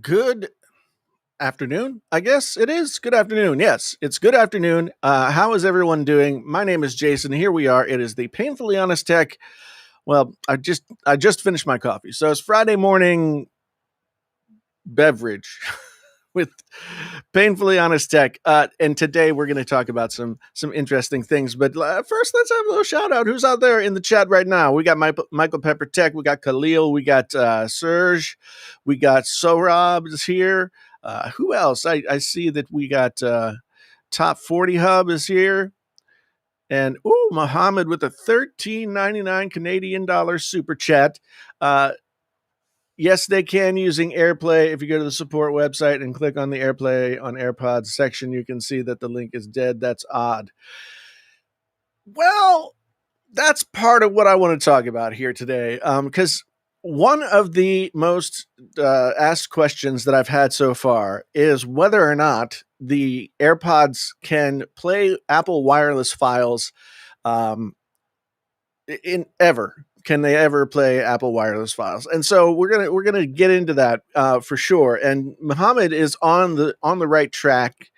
Good afternoon. I guess it is good afternoon. Yes, it's good afternoon. How is everyone doing? My name is Jason. Here we are. It is the Painfully Honest Tech. Well, I just finished my coffee, so it's Friday morning beverage with Painfully Honest Tech. And today we're going to talk about some interesting things. But first, let's have a little shout out. Who's out there in the chat right now? We got Michael Pepper Tech. We got Khalil. We got Serge. We got Sorab is here. Who else? I see that we got Top 40 Hub is here. And Muhammad with a $13.99 Canadian dollar super chat. Yes, they can using AirPlay. If you go to the support website and click on the AirPlay on AirPods section, you can see that the link is dead. That's odd. Well, that's part of what I want to talk about here today. Because one of the most asked questions that I've had so far is whether or not the AirPods can play Apple wireless files in ever. Can they ever play Apple wireless files? And so we're gonna get into that for sure. And Muhammad is on the right track,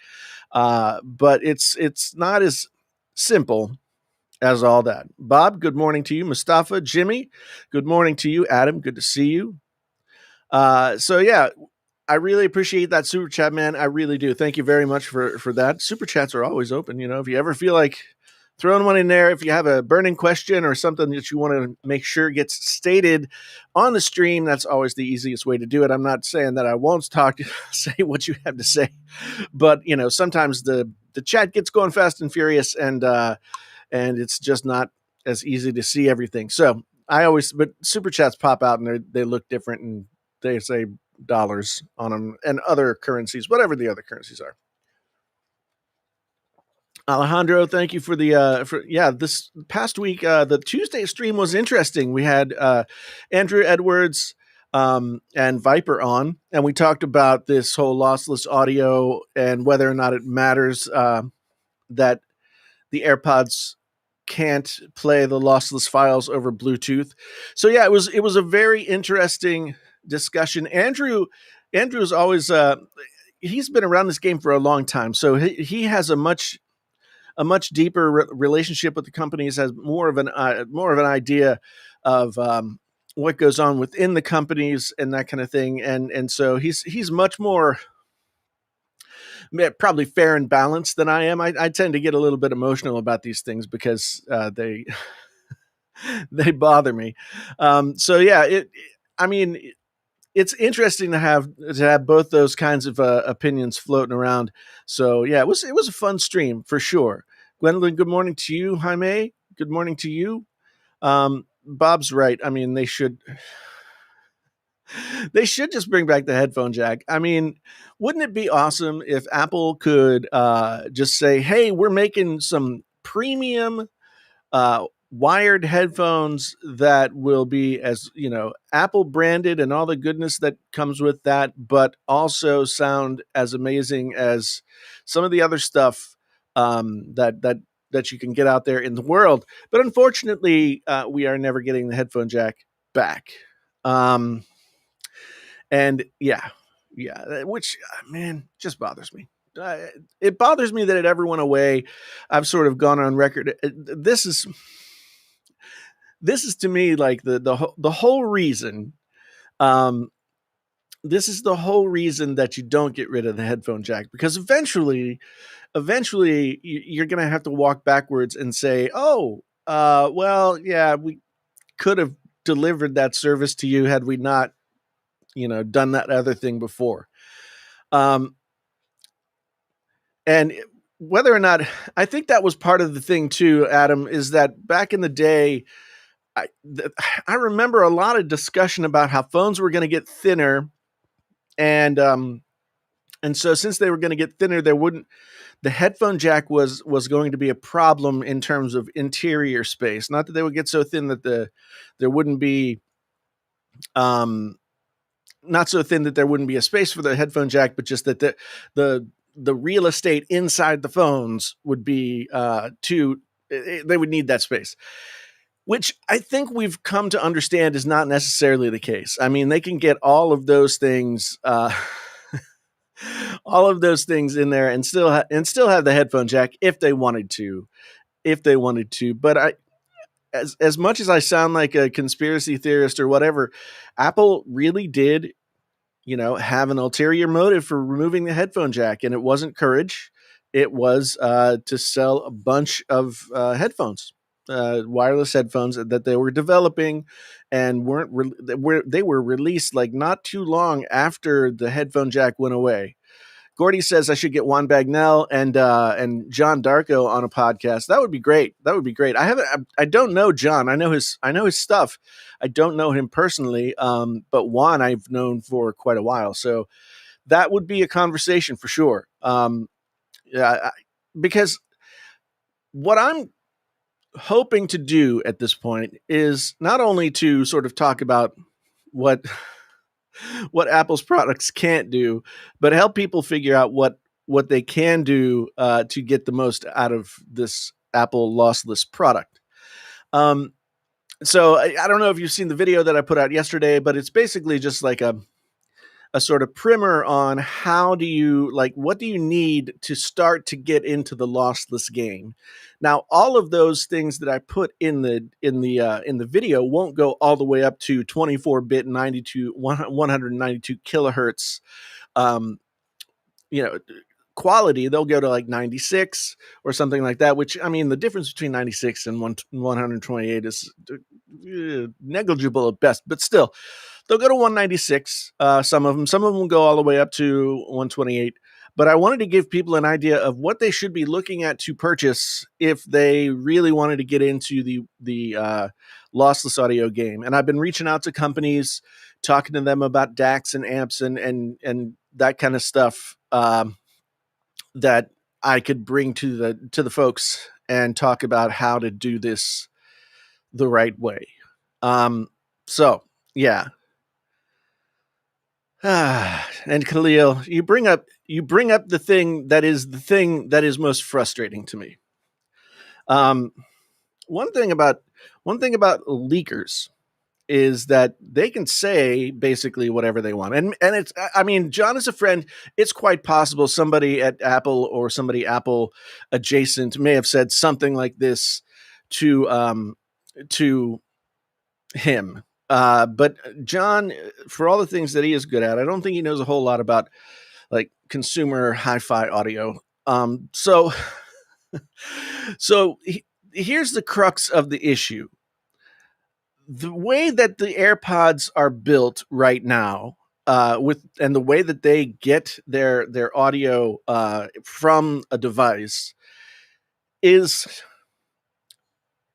but it's not as simple as all that. Bob, good morning to you. Mustafa, Jimmy, good morning to you. Adam, good to see you. So yeah, I really appreciate that super chat, man. I really do. Thank you very much for that. Super chats are always open. You know, if you ever feel like throwing one in there, if you have a burning question or something that you want to make sure gets stated on the stream, that's always the easiest way to do it. I'm not saying that I won't say what you have to say, but you know, sometimes the chat gets going fast and furious, and it's just not as easy to see everything. So but super chats pop out and they look different, and they say dollars on them and other currencies, whatever the other currencies are. Alejandro, thank you for this past week. The Tuesday stream was interesting. We had Andrew Edwards and Viper on, and we talked about this whole lossless audio and whether or not it matters that the AirPods can't play the lossless files over Bluetooth. So yeah, it was a very interesting discussion. Andrew's always he's been around this game for a long time, so he has a much deeper relationship with the companies, has more of an idea of what goes on within the companies and that kind of thing, and so he's much more probably fair and balanced than I am. I tend to get a little bit emotional about these things because they they bother me. So yeah, it's interesting to have both those kinds of opinions floating around. So yeah, it was a fun stream for sure. Gwendolyn, good morning to you. Jaime, good morning to you. Bob's right. I mean, they should just bring back the headphone jack. I mean, wouldn't it be awesome if Apple could just say, "Hey, we're making some premium wired headphones that will be, as you know, Apple branded and all the goodness that comes with that, but also sound as amazing as some of the other stuff that you can get out there in the world." But unfortunately, we are never getting the headphone jack back. And yeah, which man just bothers me. It bothers me that it ever went away. I've sort of gone on record. This is to me like the whole reason. This is the whole reason that you don't get rid of the headphone jack, because eventually you're going to have to walk backwards and say, "Oh, well, yeah, we could have delivered that service to you had we not, done that other thing before." And whether or not, I think that was part of the thing too, Adam, is that back in the day, I remember a lot of discussion about how phones were going to get thinner, and so since they were going to get thinner, the headphone jack was going to be a problem in terms of interior space. Not that they would get so thin that there wouldn't be not so thin that there wouldn't be a space for the headphone jack, but just that the real estate inside the phones would be they would need that space. which I think we've come to understand is not necessarily the case. I mean, they can get all of those things, all of those things in there, and still have the headphone jack if they wanted to, But as much as I sound like a conspiracy theorist or whatever, Apple really did, have an ulterior motive for removing the headphone jack, and it wasn't courage. It was to sell a bunch of headphones, wireless headphones that they were developing, and they were released like not too long after the headphone jack went away. Gordy says I should get Juan Bagnell and John Darko on a podcast. That would be great. That would be great. I don't know John. I know his stuff. I don't know him personally. But Juan I've known for quite a while. So that would be a conversation for sure. Yeah, because what I'm hoping to do at this point is not only to sort of talk about what Apple's products can't do, but help people figure out what they can do to get the most out of this Apple lossless product. So I don't know if you've seen the video that I put out yesterday, but it's basically just like a sort of primer on what do you need to start to get into the lossless game. Now, all of those things that I put in the video won't go all the way up to 24-bit 192 kilohertz, um, you know, quality. They'll go to like 96 or something like that, which, I mean, the difference between 96 and 128 is negligible at best, but still, they'll go to 196. Some of them will go all the way up to 128. But I wanted to give people an idea of what they should be looking at to purchase if they really wanted to get into the lossless audio game. And I've been reaching out to companies, talking to them about DACs and amps and that kind of stuff that I could bring to the folks and talk about how to do this the right way. So yeah. And Khalil, you bring up the thing that is most frustrating to me. One thing about leakers is that they can say basically whatever they want, and it's, I mean, John is a friend. It's quite possible somebody at Apple or somebody Apple adjacent may have said something like this to him. But John, for all the things that he is good at, I don't think he knows a whole lot about like consumer hi-fi audio. So here's the crux of the issue. The way that the AirPods are built right now, and the way that they get their audio from a device is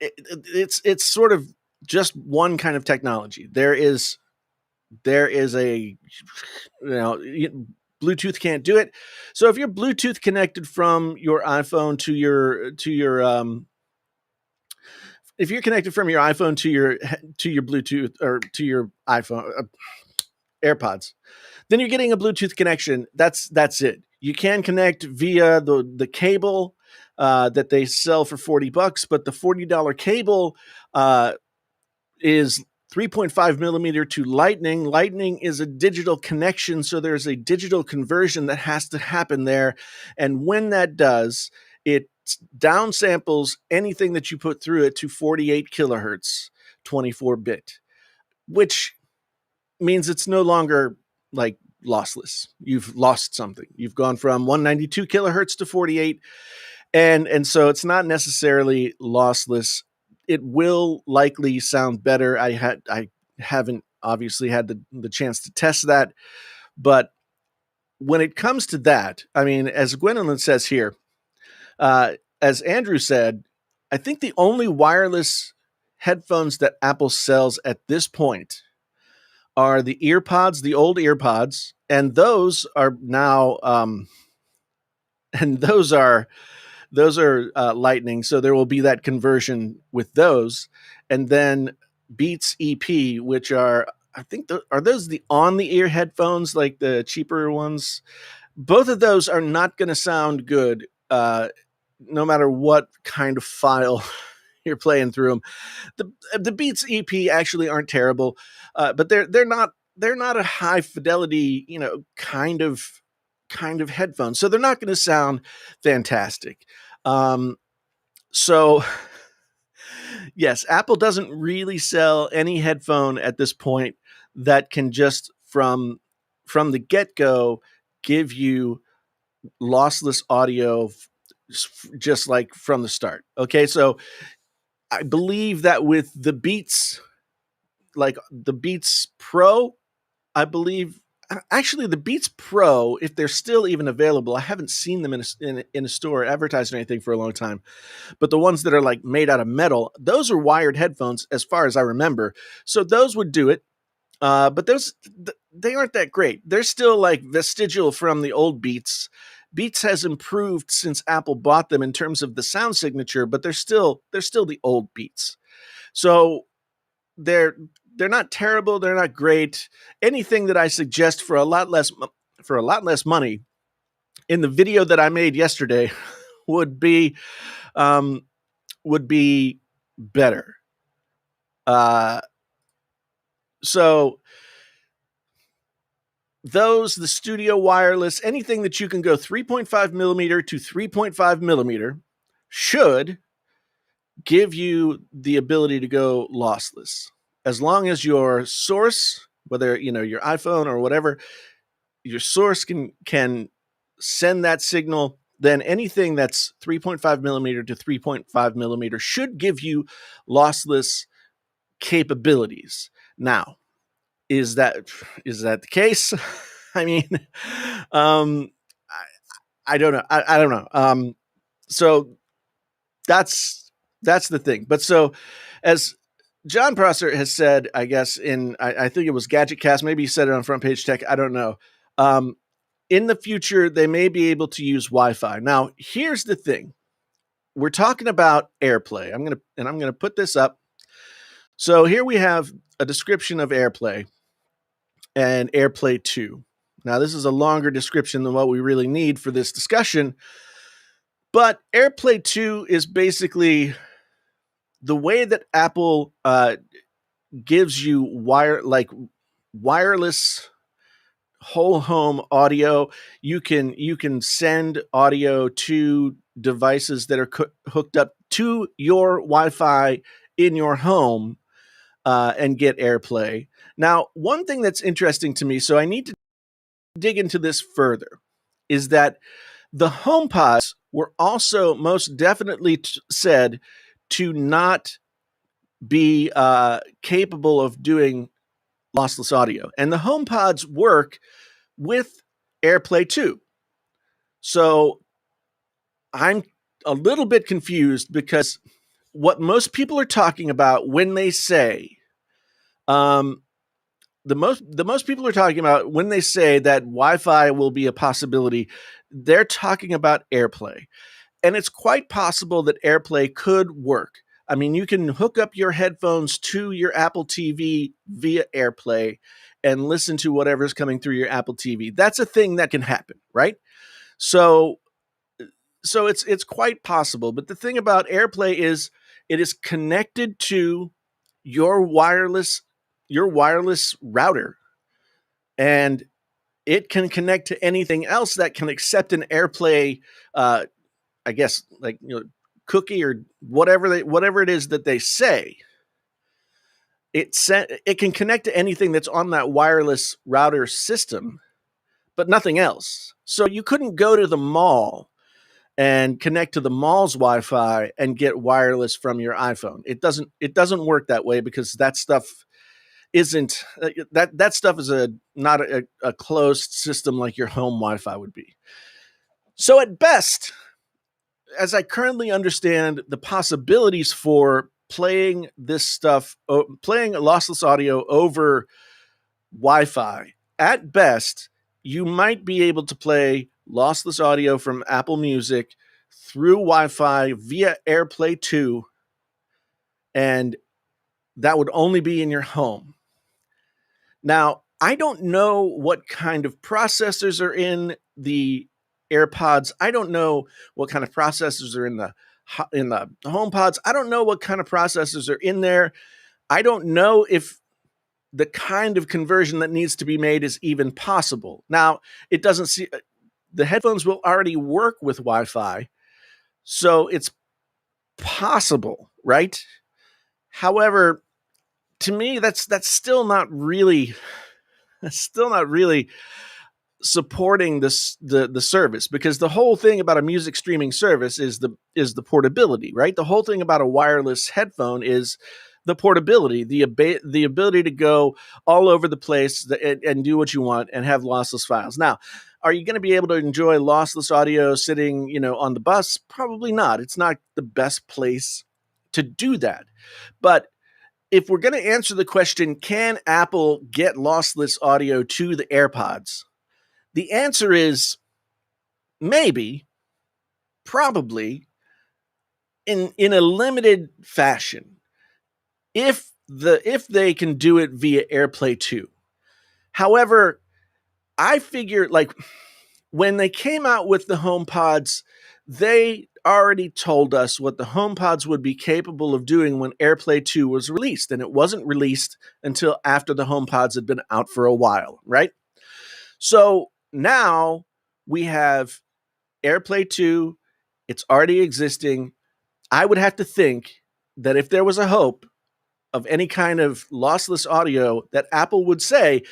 it's sort of just one kind of technology. There is a Bluetooth can't do it. So if you're Bluetooth connected from your iPhone to your if you're connected from your iPhone to your Bluetooth or to your iPhone AirPods, then you're getting a Bluetooth connection. That's it. You can connect via the cable that they sell for $40, but the $40 cable is 3.5 millimeter to Lightning. Lightning is a digital connection, so there's a digital conversion that has to happen there. And when that does, it downsamples anything that you put through it to 48 kilohertz, 24-bit, which means it's no longer like lossless. You've lost something. You've gone from 192 kilohertz to 48, and so it's not necessarily lossless. It will likely sound better. I haven't obviously had the chance to test that, but when it comes to that, I mean, as Gwendolyn says here, as Andrew said, I think the only wireless headphones that Apple sells at this point are the EarPods, the old EarPods, and those are now, and those are Lightning. So there will be that conversion with those, and then Beats EP, which are, I think, are those the on the ear headphones, like the cheaper ones? Both of those are not going to sound good, no matter what kind of file you're playing through them. The Beats EP actually aren't terrible, but they're not a high fidelity, kind of headphone, so they're not going to sound fantastic. Um, so yes, Apple doesn't really sell any headphone at this point that can just from the get go give you lossless audio just like from the start. Okay, so I believe that with the Beats, like the Beats Pro, I believe actually the Beats Pro, if they're still even available, I haven't seen them in a store advertised or anything for a long time. But the ones that are like made out of metal, those are wired headphones, as far as I remember. So those would do it. But they aren't that great. They're still like vestigial from the old Beats. Beats has improved since Apple bought them in terms of the sound signature, but they're still the old Beats. So they're they're not terrible. They're not great. Anything that I suggest for a lot less money in the video that I made yesterday would be um, would be better. Uh, so the studio wireless, anything that you can go 3.5 millimeter to 3.5 millimeter should give you the ability to go lossless. As long as your source, whether your iPhone or whatever, your source can send that signal, then anything that's 3.5 millimeter to 3.5 millimeter should give you lossless capabilities. Now, is that the case? I mean, um, I don't know. I don't know. So that's the thing. But so, as John Prosser has said, I guess I think it was GadgetCast, maybe he said it on Front Page Tech. I don't know. In the future, they may be able to use Wi-Fi. Now, here's the thing: we're talking about AirPlay. I'm gonna put this up. So here we have a description of AirPlay and AirPlay 2. Now, this is a longer description than what we really need for this discussion, but AirPlay 2 is basically the way that Apple gives you wireless whole home audio. You can send audio to devices that are hooked up to your Wi-Fi in your home and get AirPlay. Now, one thing that's interesting to me, so I need to dig into this further, is that the HomePods were also most definitely said to not be capable of doing lossless audio. And the HomePods work with AirPlay 2. So I'm a little bit confused because what most people are talking about when they say, the most people are talking about when they say that Wi-Fi will be a possibility, they're talking about AirPlay. And it's quite possible that AirPlay could work. I mean, you can hook up your headphones to your Apple TV via AirPlay and listen to whatever's coming through your Apple TV. That's a thing that can happen, right? So it's quite possible. But the thing about AirPlay is it is connected to your wireless router, and it can connect to anything else that can accept an AirPlay I guess cookie or whatever it is that they say. It can connect to anything that's on that wireless router system, but nothing else. So you couldn't go to the mall and connect to the mall's Wi-Fi and get wireless from your iPhone. It doesn't work that way because that stuff isn't that stuff is not a closed system like your home Wi-Fi would be. So at best, as I currently understand the possibilities for playing this stuff, playing lossless audio over Wi-Fi, at best, you might be able to play lossless audio from Apple Music through Wi-Fi via AirPlay 2, and that would only be in your home. Now, I don't know what kind of processors are in the AirPods. I don't know what kind of processors are in the in the HomePods. I don't know what kind of processors are in there. I don't know if the kind of conversion that needs to be made is even possible. Now, it doesn't see the headphones will already work with Wi-Fi, so it's possible, right? However, to me, that's still not really supporting the service, because the whole thing about a music streaming service is the portability, right? The whole thing about a wireless headphone is the portability, the ability to go all over the place and do what you want and have lossless files. Now, are you going to be able to enjoy lossless audio sitting, on the bus? Probably not. It's not the best place to do that. But if we're going to answer the question, can Apple get lossless audio to the AirPods? The answer is maybe, probably, in a limited fashion, if they can do it via AirPlay 2. However, I figure, like, when they came out with the HomePods, they already told us what the HomePods would be capable of doing when AirPlay 2 was released, and it wasn't released until after the HomePods had been out for a while, right? So now we have AirPlay 2, it's already existing. I would have to think that if there was a hope of any kind of lossless audio, that Apple would say,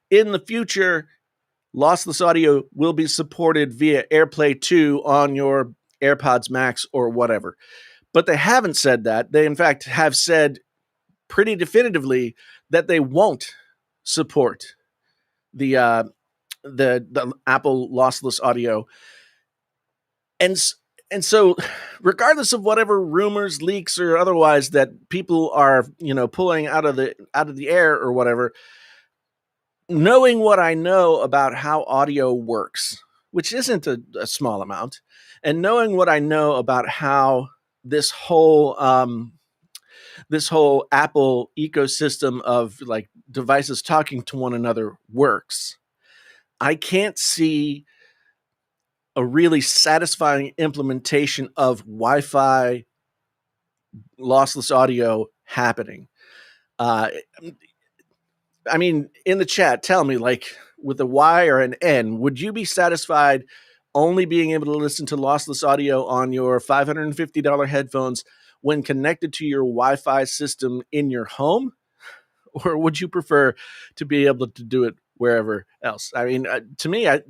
in the future, lossless audio will be supported via AirPlay 2 on your AirPods Max or whatever. But they haven't said that. They, in fact, have said pretty definitively that they won't support the Apple lossless audio. And so, regardless of whatever rumors, leaks, or otherwise that people are, pulling out of the air or whatever, knowing what I know about how audio works, which isn't a small amount, and knowing what I know about how this whole Apple ecosystem of, like, devices talking to one another works, I can't see a really satisfying implementation of Wi-Fi lossless audio happening. I mean, in the chat, tell me, like, with a Y or an N, would you be satisfied only being able to listen to lossless audio on your $550 headphones when connected to your Wi-Fi system in your home? Or would you prefer to be able to do it wherever else? I mean, to me, I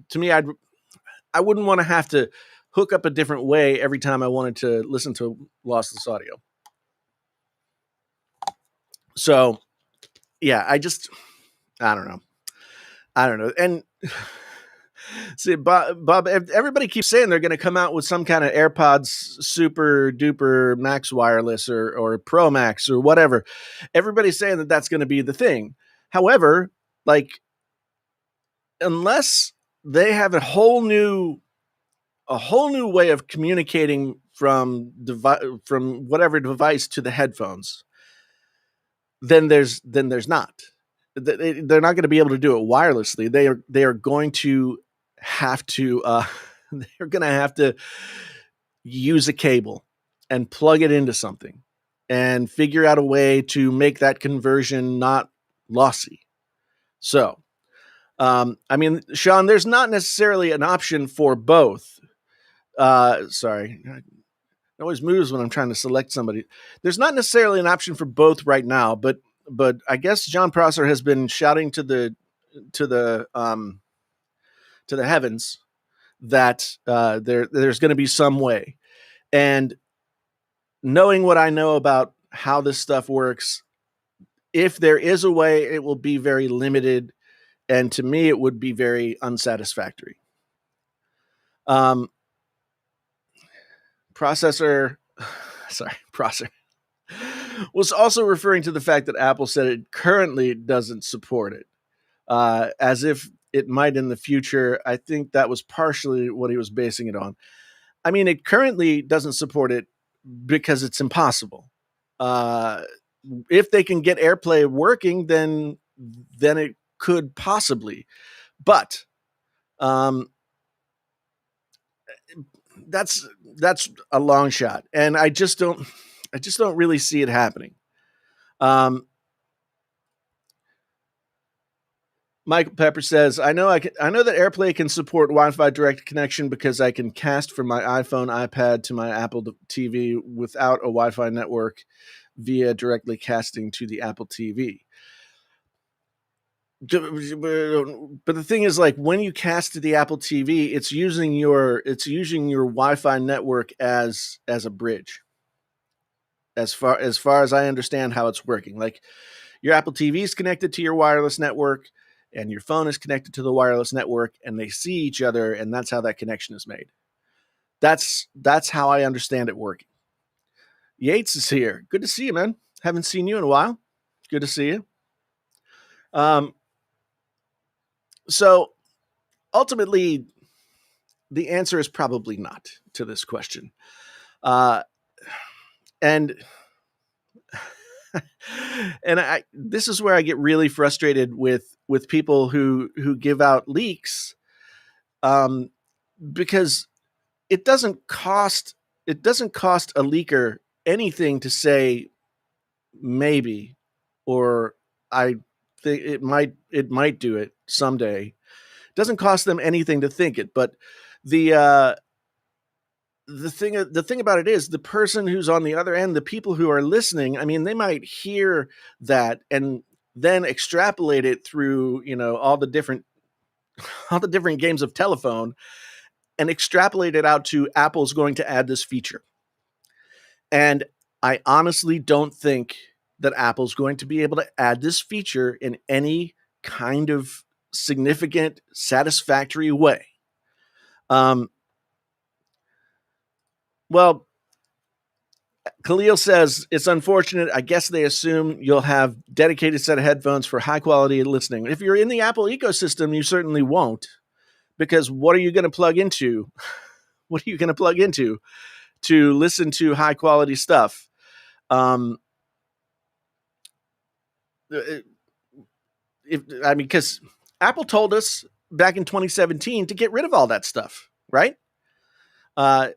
wouldn't want to have to hook up a different way every time I wanted to listen to lossless audio. So, yeah, I don't know. And see, Bob, everybody keeps saying they're going to come out with some kind of AirPods Super Duper Max Wireless or Pro Max or whatever. Everybody's saying that that's going to be the thing. However, like, unless they have a whole new way of communicating from whatever device to the headphones, then there's not. They're not going to be able to do it wirelessly. They are going to have to they're going to have to use a cable and plug it into something and figure out a way to make that conversion not lossy. So, I mean, Sean, there's not necessarily an option for both. Sorry, it always moves when I'm trying to select somebody. There's not necessarily an option for both right now, but I guess John Prosser has been shouting to the heavens that there's going to be some way. And knowing what I know about how this stuff works, if there is a way, it will be very limited, and to me, it would be very unsatisfactory. Processor was also referring to the fact that Apple said it currently doesn't support it, as if it might in the future. I think that was partially what he was basing it on. I mean, it currently doesn't support it because it's impossible. If they can get AirPlay working, then it could possibly. But that's that's a long shot, and I just don't really see it happening. Um, Michael Pepper says, I know that AirPlay can support Wi-Fi direct connection because I can cast from my iPhone, iPad to my Apple TV without a Wi-Fi network via directly casting to the Apple TV. But the thing is, like, when you cast to the Apple TV, it's using your Wi-Fi network as a bridge. As far as I understand how it's working, like, your Apple TV is connected to your wireless network, and your phone is connected to the wireless network, and they see each other, and that's how that connection is made. That's how I understand it working. Yates is here. Good to see you, man. Haven't seen you in a while. Good to see you. Um, so ultimately, the answer is probably not to this question. Uh, and and this is where I get really frustrated with people who give out leaks, um, because it doesn't cost a leaker anything to say maybe, or I think it might do it someday. It doesn't cost them anything to think it, but the uh, the thing about it is the person who's on the other end, the people who are listening, I mean, they might hear that and then extrapolate it through, all the different games of telephone, and extrapolate it out to Apple's going to add this feature. And I honestly don't think that Apple's going to be able to add this feature in any kind of significant, satisfactory way. Um, well, Khalil says it's unfortunate. I guess they assume you'll have dedicated set of headphones for high quality listening. If you're in the Apple ecosystem, you certainly won't, because what are you going to plug into? What are you going to plug into to listen to high quality stuff? Um, because Apple told us back in 2017 to get rid of all that stuff, right? Uh,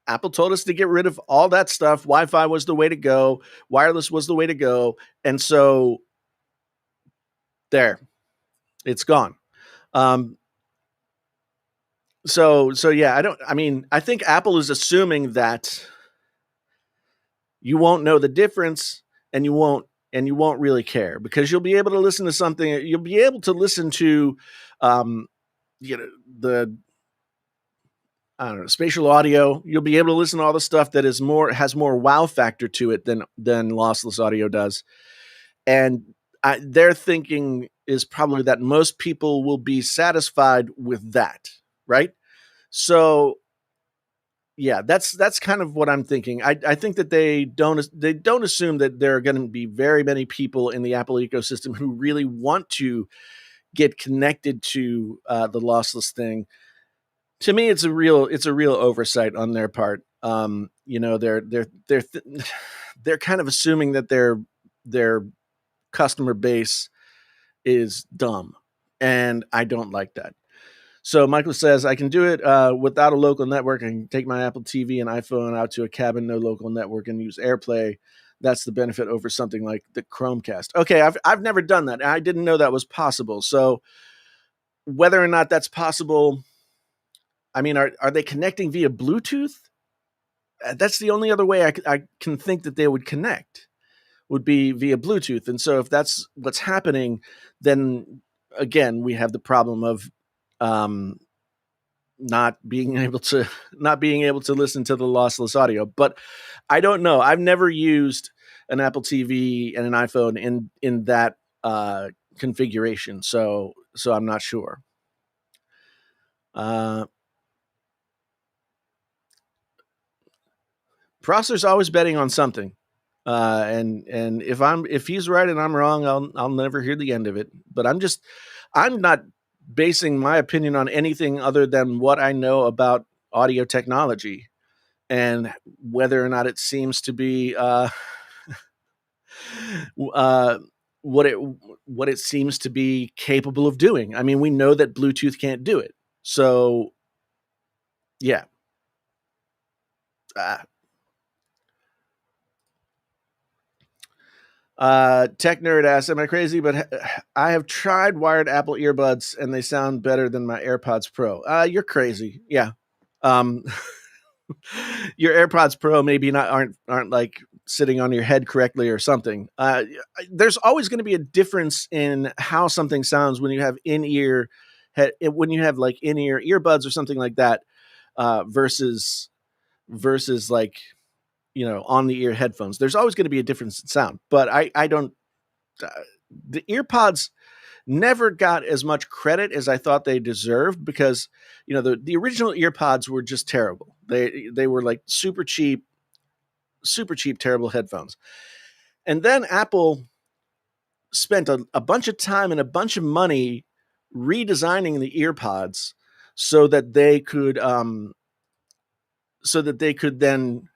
Apple told us to get rid of all that stuff. Wi-Fi was the way to go. Wireless was the way to go. And so there, it's gone. Um, so yeah, I think Apple is assuming that you won't know the difference, and you won't really care, because you'll be able to listen to something. You'll be able to listen to, um, the, I don't know, spatial audio. You'll be able to listen to all the stuff that has more wow factor to it than lossless audio does. And their thinking is probably that most people will be satisfied with that, right? So yeah, that's kind of what I'm thinking. I think that they don't assume that there are going to be very many people in the Apple ecosystem who really want to get connected to the lossless thing. To me, it's a real oversight on their part. They're kind of assuming that their customer base is dumb, and I don't like that. So Michael says, I can do it without a local network. I can take my Apple TV and iPhone out to a cabin, no local network, and use AirPlay. That's the benefit over something like the Chromecast. Okay, I've never done that. I didn't know that was possible. So whether or not that's possible, I mean, are they connecting via Bluetooth? That's the only other way I can think that they would connect, would be via Bluetooth. And so if that's what's happening, then again, we have the problem of um, not being able to listen to the lossless audio. But I don't know. I've never used an Apple TV and an iPhone in that configuration, so I'm not sure. Uh, Prosser's always betting on something, and if he's right and I'm wrong, I'll never hear the end of it. But I'm not basing my opinion on anything other than what I know about audio technology, and whether or not it seems to be uh, what it seems to be capable of doing. I mean, we know that Bluetooth can't do it, so yeah. uh, Tech nerd asks, "Am I crazy? But I have tried wired Apple earbuds, and they sound better than my AirPods Pro." You're crazy. Yeah. Um, your AirPods Pro maybe not aren't like sitting on your head correctly or something. There's always going to be a difference in how something sounds when you have in ear, when you have like in ear earbuds or something like that, versus like on the ear headphones. There's always going to be a difference in sound. But I don't. Uh, the earpods never got as much credit as I thought they deserved because the original earpods were just terrible. They were like super cheap, terrible headphones. And then Apple spent a bunch of time and a bunch of money redesigning the earpods so that they could then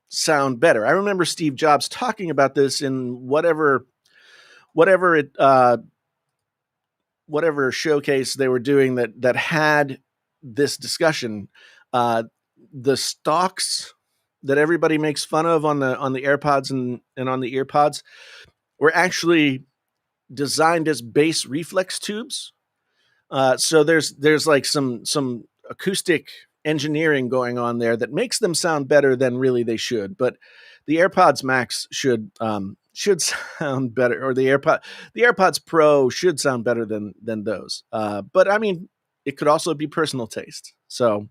sound better. I remember Steve Jobs talking about this in whatever it whatever showcase they were doing that had this discussion. The stalks that everybody makes fun of on the AirPods and on the EarPods were actually designed as bass reflex tubes. So there's like some acoustic engineering going on there that makes them sound better than really they should. But the AirPods Max should sound better, or the AirPods Pro should sound better than those. But I mean, it could also be personal taste. So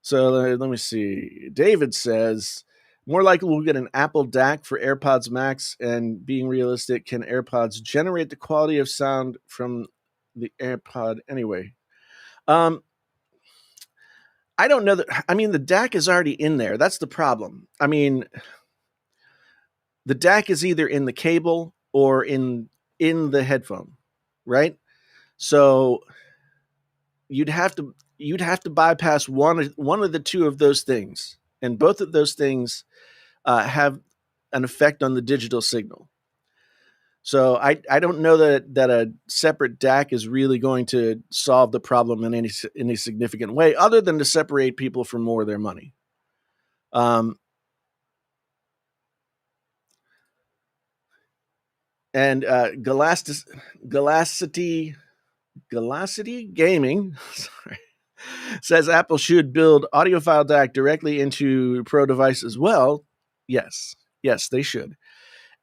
let me see. David says, more likely we'll get an Apple DAC for AirPods Max. And being realistic, can AirPods generate the quality of sound from the AirPod anyway? I don't know that. I mean, the DAC is already in there. That's the problem. I mean, the DAC is either in the cable or in the headphone, right? So you'd have to bypass one of the two of those things, and both of those things have an effect on the digital signal. So I don't know that a separate DAC is really going to solve the problem in any significant way, other than to separate people for more of their money. And Galacity Gaming sorry, says Apple should build audiophile DAC directly into Pro device as well. Yes, they should.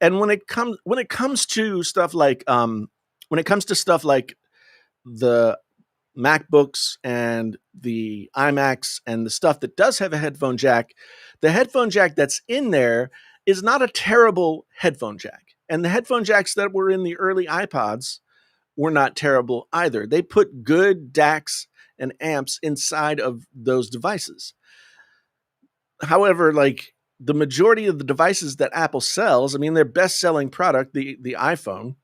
And when it comes to stuff like the MacBooks and the iMacs and the stuff that does have a headphone jack, the headphone jack that's in there is not a terrible headphone jack. And the headphone jacks that were in the early iPods were not terrible either. They put good DACs and amps inside of those devices. However, like the majority of the devices that Apple sells, I mean, their best-selling product, the iPhone,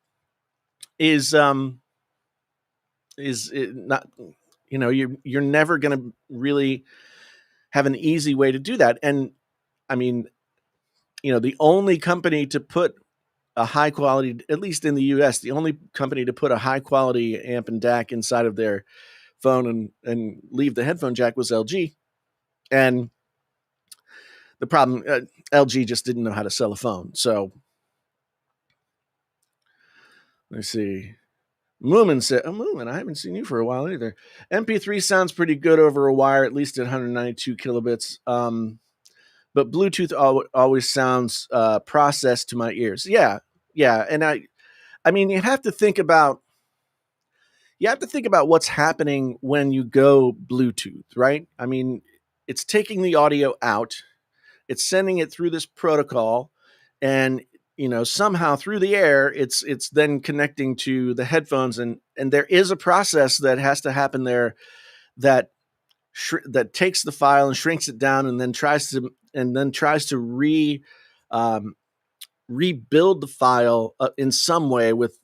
is not, you're never going to really have an easy way to do that. And I mean, the only company to put a high quality, at least in the US, the only company to put a high quality amp and DAC inside of their phone and leave the headphone jack was LG. And the problem, LG just didn't know how to sell a phone. So let's see. Moomin said, "Oh, Moomin, I haven't seen you for a while either. MP3 sounds pretty good over a wire, at least at 192 kilobits. But Bluetooth always sounds processed to my ears. Yeah, and I mean, you have to think about what's happening when you go Bluetooth, right? I mean, it's taking the audio out, it's sending it through this protocol, and somehow through the air it's then connecting to the headphones, and there is a process that has to happen there that that takes the file and shrinks it down and then tries to rebuild the file in some way with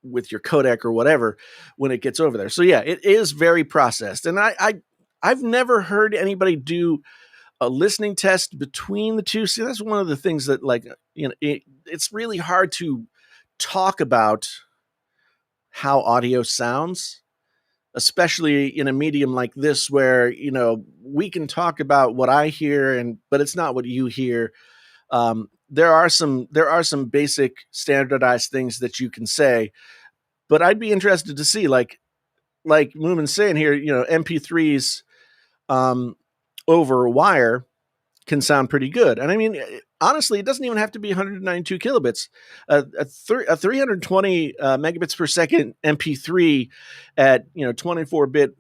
with your codec or whatever when it gets over there. So yeah, it is very processed, and I've never heard anybody do a listening test between the two. See, that's one of the things that, like, it's really hard to talk about how audio sounds especially in a medium like this where, we can talk about what I hear, but it's not what you hear. There are some basic standardized things that you can say, but I'd be interested to see, like Moomin's saying here, MP3s um, over wire can sound pretty good. And I mean, honestly, it doesn't even have to be 192 kilobits. A 320 megabits per second MP3 at 24-bit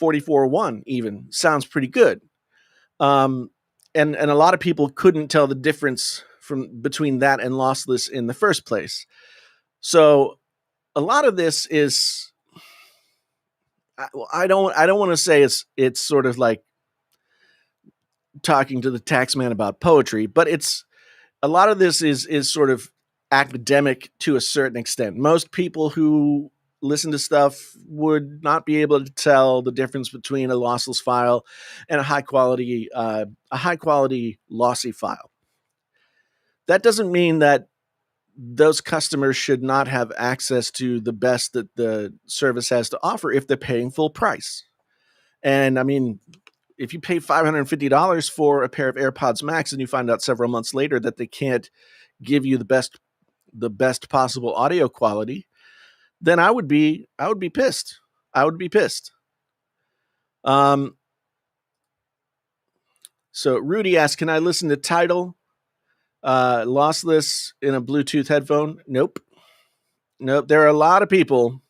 44.1 even sounds pretty good. Um, and a lot of people couldn't tell the difference from between that and lossless in the first place. So a lot of this is, I don't want to say it's sort of like talking to the tax man about poetry, but it's a lot of this is sort of academic to a certain extent. Most people who listen to stuff would not be able to tell the difference between a lossless file and a high quality lossy file. That doesn't mean that those customers should not have access to the best that the service has to offer if they're paying full price. And I mean, if you pay $550 for a pair of AirPods Max and you find out several months later that they can't give you the best possible audio quality, then I would be pissed. I would be pissed. Um, so Rudy asks, can I listen to Tidal lossless in a Bluetooth headphone? Nope. Nope. There are a lot of people.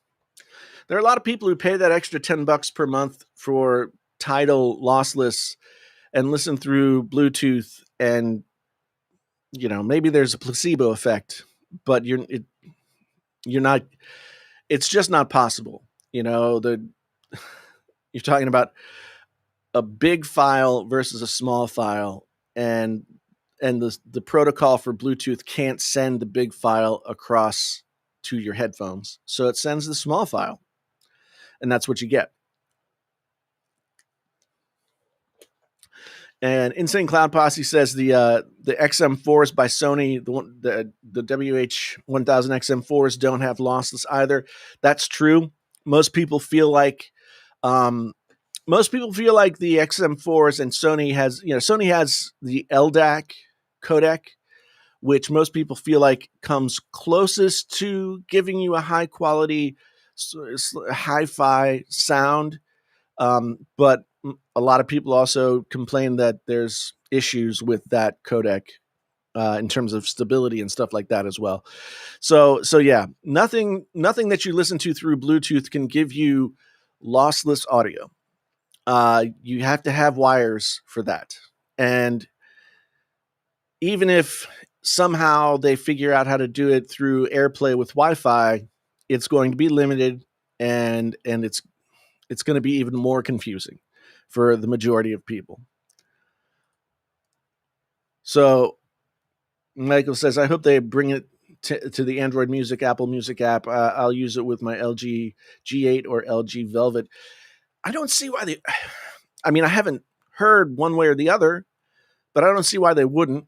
There are a lot of people who pay that extra $10 per month for Tidal lossless and listen through Bluetooth, and maybe there's a placebo effect, but you're not. It's just not possible. You're talking about a big file versus a small file, and the protocol for Bluetooth can't send the big file across to your headphones, so it sends the small file, and that's what you get. And Insane Cloud Posse says the XM4s by Sony, the WH-1000 XM4s don't have lossless either. That's true. Most people feel like the XM4s, and Sony has the LDAC codec, which most people feel like comes closest to giving you a high quality hi-fi sound. But a lot of people also complain that there's issues with that codec in terms of stability and stuff like that as well. So yeah, nothing that you listen to through Bluetooth can give you lossless audio. You have to have wires for that. And even if somehow they figure out how to do it through AirPlay with Wi-Fi, it's going to be limited, and it's going to be even more confusing for the majority of people. So Michael says, I hope they bring it to the Android Music, Apple Music app. I'll use it with my LG G8 or LG Velvet. I don't see why they... I mean, I haven't heard one way or the other, but I don't see why they wouldn't.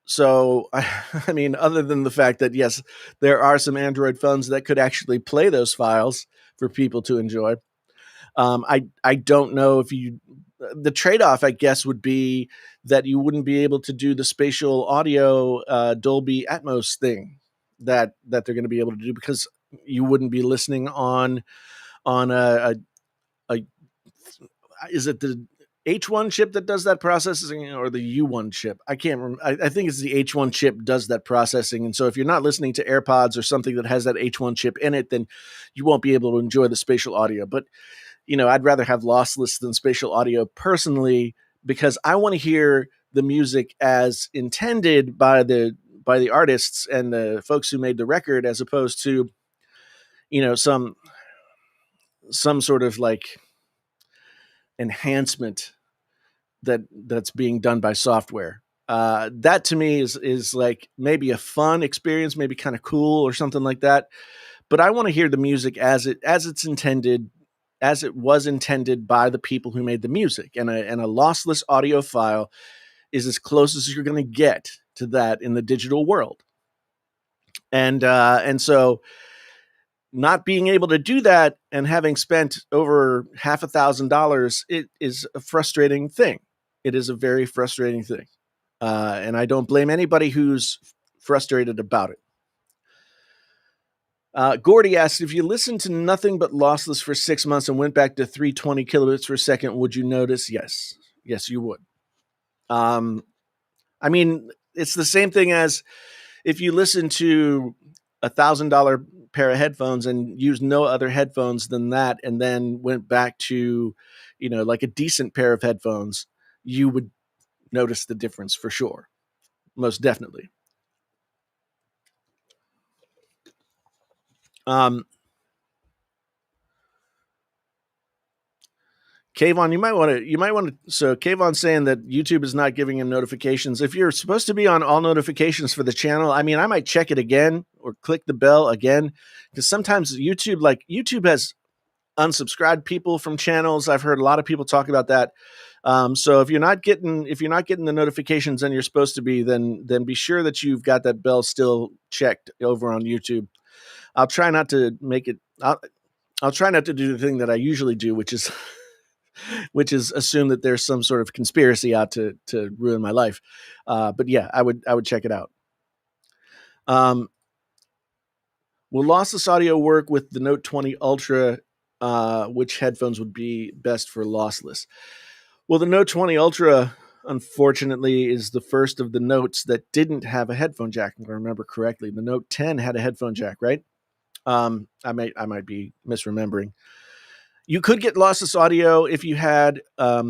So, I mean, other than the fact that, yes, there are some Android phones that could actually play those files for people to enjoy. I don't know if the trade-off, I guess, would be that you wouldn't be able to do the spatial audio Dolby Atmos thing that they're going to be able to do, because you wouldn't be listening on a is it the H1 chip that does that processing, or the U1 chip? I can't remember. I think it's the H1 chip does that processing. And so if you're not listening to AirPods or something that has that H1 chip in it, then you won't be able to enjoy the spatial audio. But I'd rather have lossless than spatial audio personally, because I want to hear the music as intended by the artists and the folks who made the record, as opposed to some sort of like enhancement that's being done by software. That to me is like maybe a fun experience, maybe kind of cool or something like that. But I want to hear the music as it's intended, as it was intended by the people who made the music. And a lossless audio file is as close as you're going to get to that in the digital world. And so not being able to do that and having spent over $1,000, it is a frustrating thing. It is a very frustrating thing. And I don't blame anybody who's frustrated about it. Gordy asks, if you listened to nothing but lossless for 6 months and went back to 320 kilobits per second, would you notice? Yes. Yes, you would. I mean, it's the same thing as if you listen to $1,000 pair of headphones and use no other headphones than that, and then went back to, like a decent pair of headphones, you would notice the difference for sure. Most definitely. Kayvon, you might want to. So Kayvon's saying that YouTube is not giving him notifications. If you're supposed to be on all notifications for the channel, I mean, I might check it again or click the bell again, because sometimes YouTube has unsubscribed people from channels. I've heard a lot of people talk about that. So if you're not getting the notifications and you're supposed to be, then be sure that you've got that bell still checked over on YouTube. I'll try not to make it. I'll try not to do the thing that I usually do, which is assume that there's some sort of conspiracy out to ruin my life. But yeah, I would check it out. Will lossless audio work with the Note 20 Ultra? Which headphones would be best for lossless? Well, the Note 20 Ultra, unfortunately, is the first of the Notes that didn't have a headphone jack. If I remember correctly, the Note 10 had a headphone jack, right? I might be misremembering. You could get lossless audio if you had a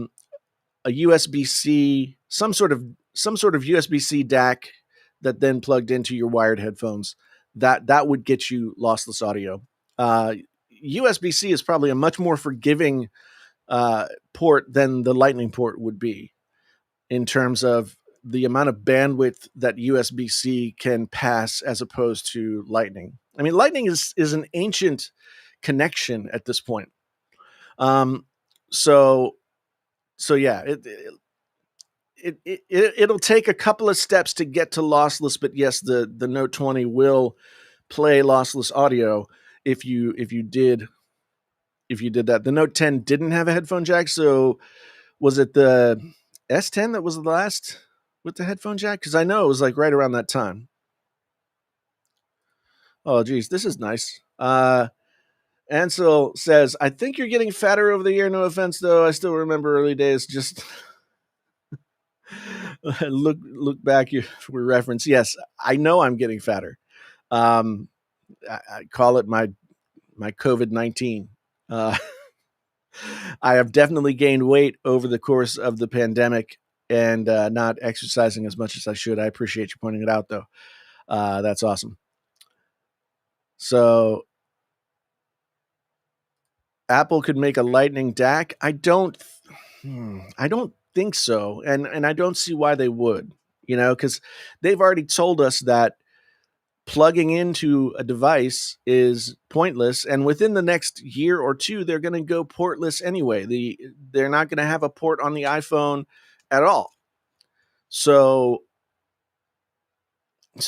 USB-C, some sort of USB-C DAC that then plugged into your wired headphones. That would get you lossless audio. USB-C is probably a much more forgiving port than the Lightning port would be in terms of the amount of bandwidth that USB-C can pass as opposed to Lightning. I mean, Lightning is an ancient connection at this point. So yeah, it'll take a couple of steps to get to lossless, but yes, the Note 20 will play lossless audio if you did that. The Note 10 didn't have a headphone jack, so was it the S10 that was the last with the headphone jack? Because I know it was like right around that time. Oh, geez, this is nice. Ansel says, I think you're getting fatter over the year. No offense, though. I still remember early days. Just look back for reference. Yes, I know I'm getting fatter. I call it my COVID-19. I have definitely gained weight over the course of the pandemic and not exercising as much as I should. I appreciate you pointing it out, though. That's awesome. So Apple could make a Lightning DAC. I don't think so, and I don't see why they would. Because they've already told us that plugging into a device is pointless, and within the next year or two, they're going to go portless anyway. They're not going to have a port on the iPhone at all. So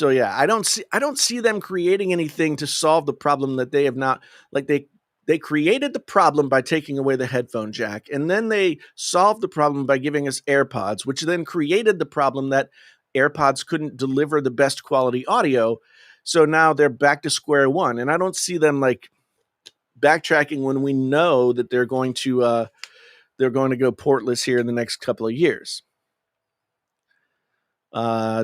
yeah, I don't see them creating anything to solve the problem that they have not. Like they created the problem by taking away the headphone jack, and then they solved the problem by giving us AirPods, which then created the problem that AirPods couldn't deliver the best quality audio. So now they're back to square one, and I don't see them like backtracking when we know that they're going to go portless here in the next couple of years. Yeah,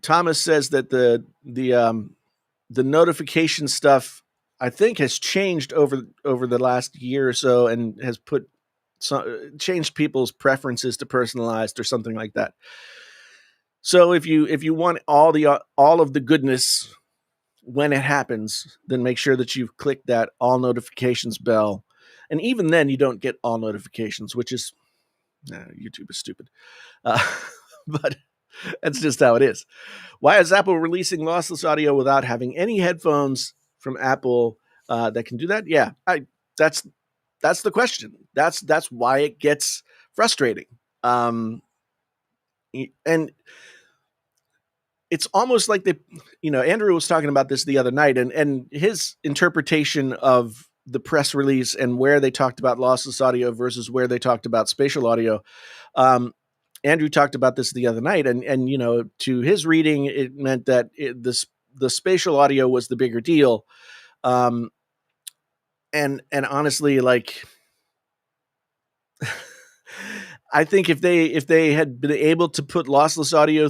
Thomas says that the notification stuff, I think, has changed over the last year or so, and has changed people's preferences to personalized or something like that. So if you want all of the goodness when it happens, then make sure that you've clicked that all notifications bell. And even then, you don't get all notifications, which is YouTube is stupid. But that's just how it is. Why is Apple releasing lossless audio without having any headphones from Apple that can do that? Yeah, that's the question. That's why it gets frustrating. And it's almost like they, Andrew was talking about this the other night, and his interpretation of the press release and where they talked about lossless audio versus where they talked about spatial audio. Um, Andrew talked about this the other night, and to his reading, it meant that the spatial audio was the bigger deal. Um, and honestly, like, I think if they had been able to put lossless audio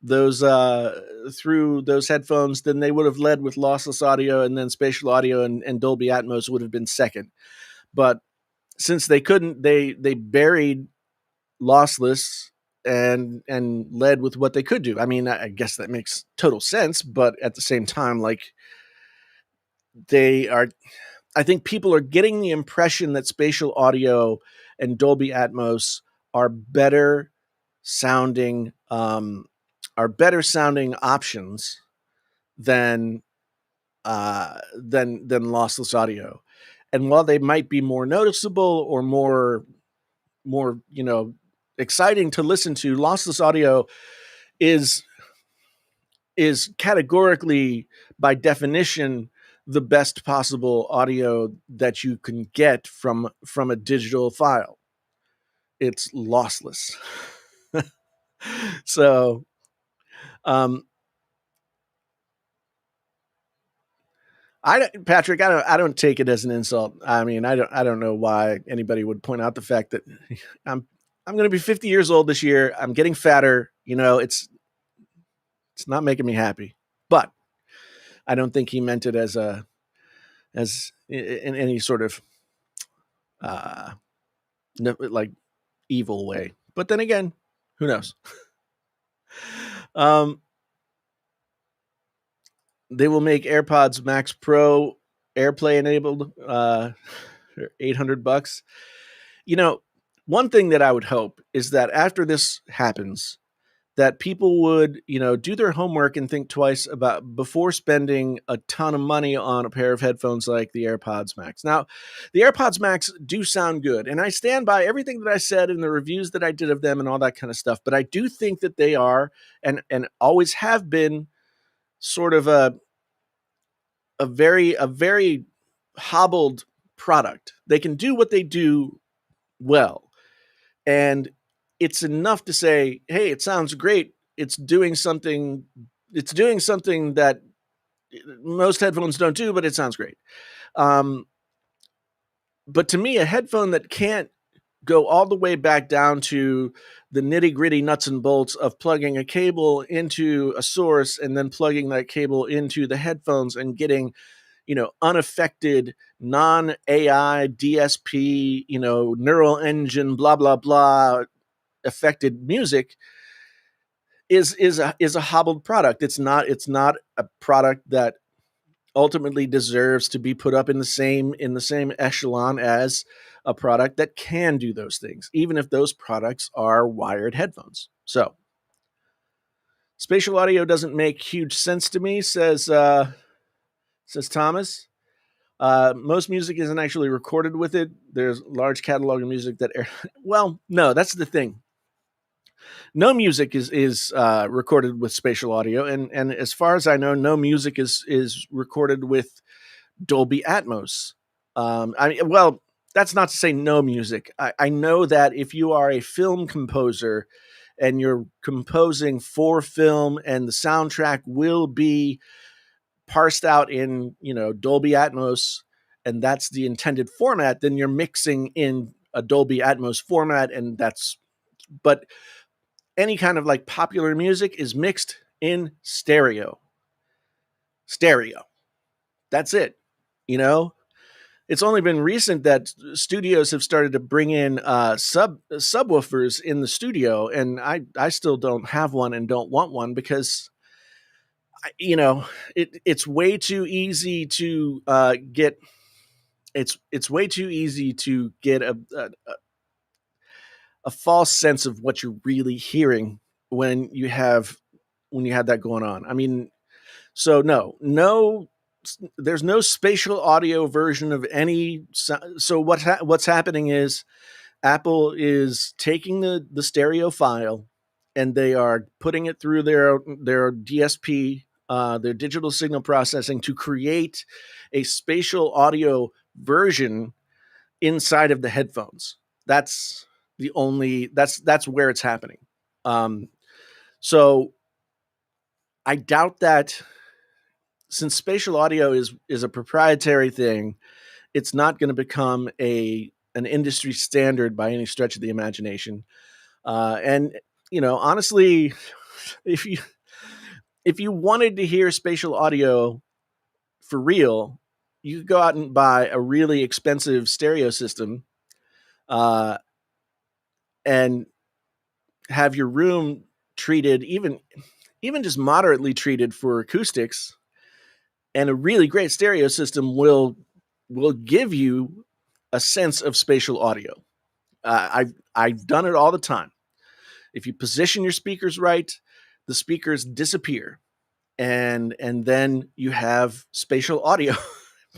those through those headphones, then they would have led with lossless audio, and then spatial audio and Dolby Atmos would have been second. But since they couldn't, they buried lossless and led with what they could do. I mean, I guess that makes total sense, but at the same time, like, they are, I think people are getting the impression that spatial audio and Dolby Atmos are better sounding options than than lossless audio. And while they might be more noticeable or more exciting to listen to, lossless audio is categorically, by definition, the best possible audio that you can get from a digital file. It's lossless. So, um, Patrick, I don't take it as an insult. I mean, I don't know why anybody would point out the fact that I'm going to be 50 years old this year. I'm getting fatter. It's not making me happy. But I don't think he meant it as in any sort of uh like evil way. But then again, who knows? um they will make AirPods Max Pro AirPlay enabled for $800. One thing that I would hope is that after this happens, that people would, do their homework and think twice about before spending a ton of money on a pair of headphones like the AirPods Max. Now, the AirPods Max do sound good, and I stand by everything that I said in the reviews that I did of them and all that kind of stuff. But I do think that they are and always have been sort of a very hobbled product. They can do what they do well, and it's enough to say, hey, it sounds great. It's doing something that most headphones don't do, but it sounds great. But to me, a headphone that can't go all the way back down to the nitty gritty nuts and bolts of plugging a cable into a source and then plugging that cable into the headphones and getting, unaffected, non AI DSP, neural engine, blah, blah, blah, affected music is a hobbled product. It's not a product that ultimately deserves to be put up in the same echelon as a product that can do those things, even if those products are wired headphones. So, spatial audio doesn't make huge sense to me, says Thomas. Most music isn't actually recorded with it. There's a large catalog of music that well, no, that's the thing. No music is recorded with spatial audio, and as far as I know, no music is recorded with Dolby Atmos. Well, that's not to say no music. I know that if you are a film composer and you're composing for film, and the soundtrack will be parsed out in Dolby Atmos, and that's the intended format, then you're mixing in a Dolby Atmos format, and that's. But any kind of like popular music is mixed in stereo. That's it. It's only been recent that studios have started to bring in subwoofers in the studio, and I still don't have one and don't want one because it's way too easy to get. It's way too easy to get a false sense of what you're really hearing when you have that going on. I mean, so no, there's no spatial audio version of any. So what's happening is Apple is taking the stereo file and they are putting it through their DSP, their digital signal processing, to create a spatial audio version inside of the headphones. That's that's where it's happening. Um, so I doubt that, since spatial audio is a proprietary thing, it's not going to become a an industry standard by any stretch of the imagination. And honestly, if you if you wanted to hear spatial audio for real, you could go out and buy a really expensive stereo system, uh, and have your room treated, even just moderately treated for acoustics, and a really great stereo system will give you a sense of spatial audio. I've done it all the time. If you position your speakers right, the speakers disappear, and then you have spatial audio,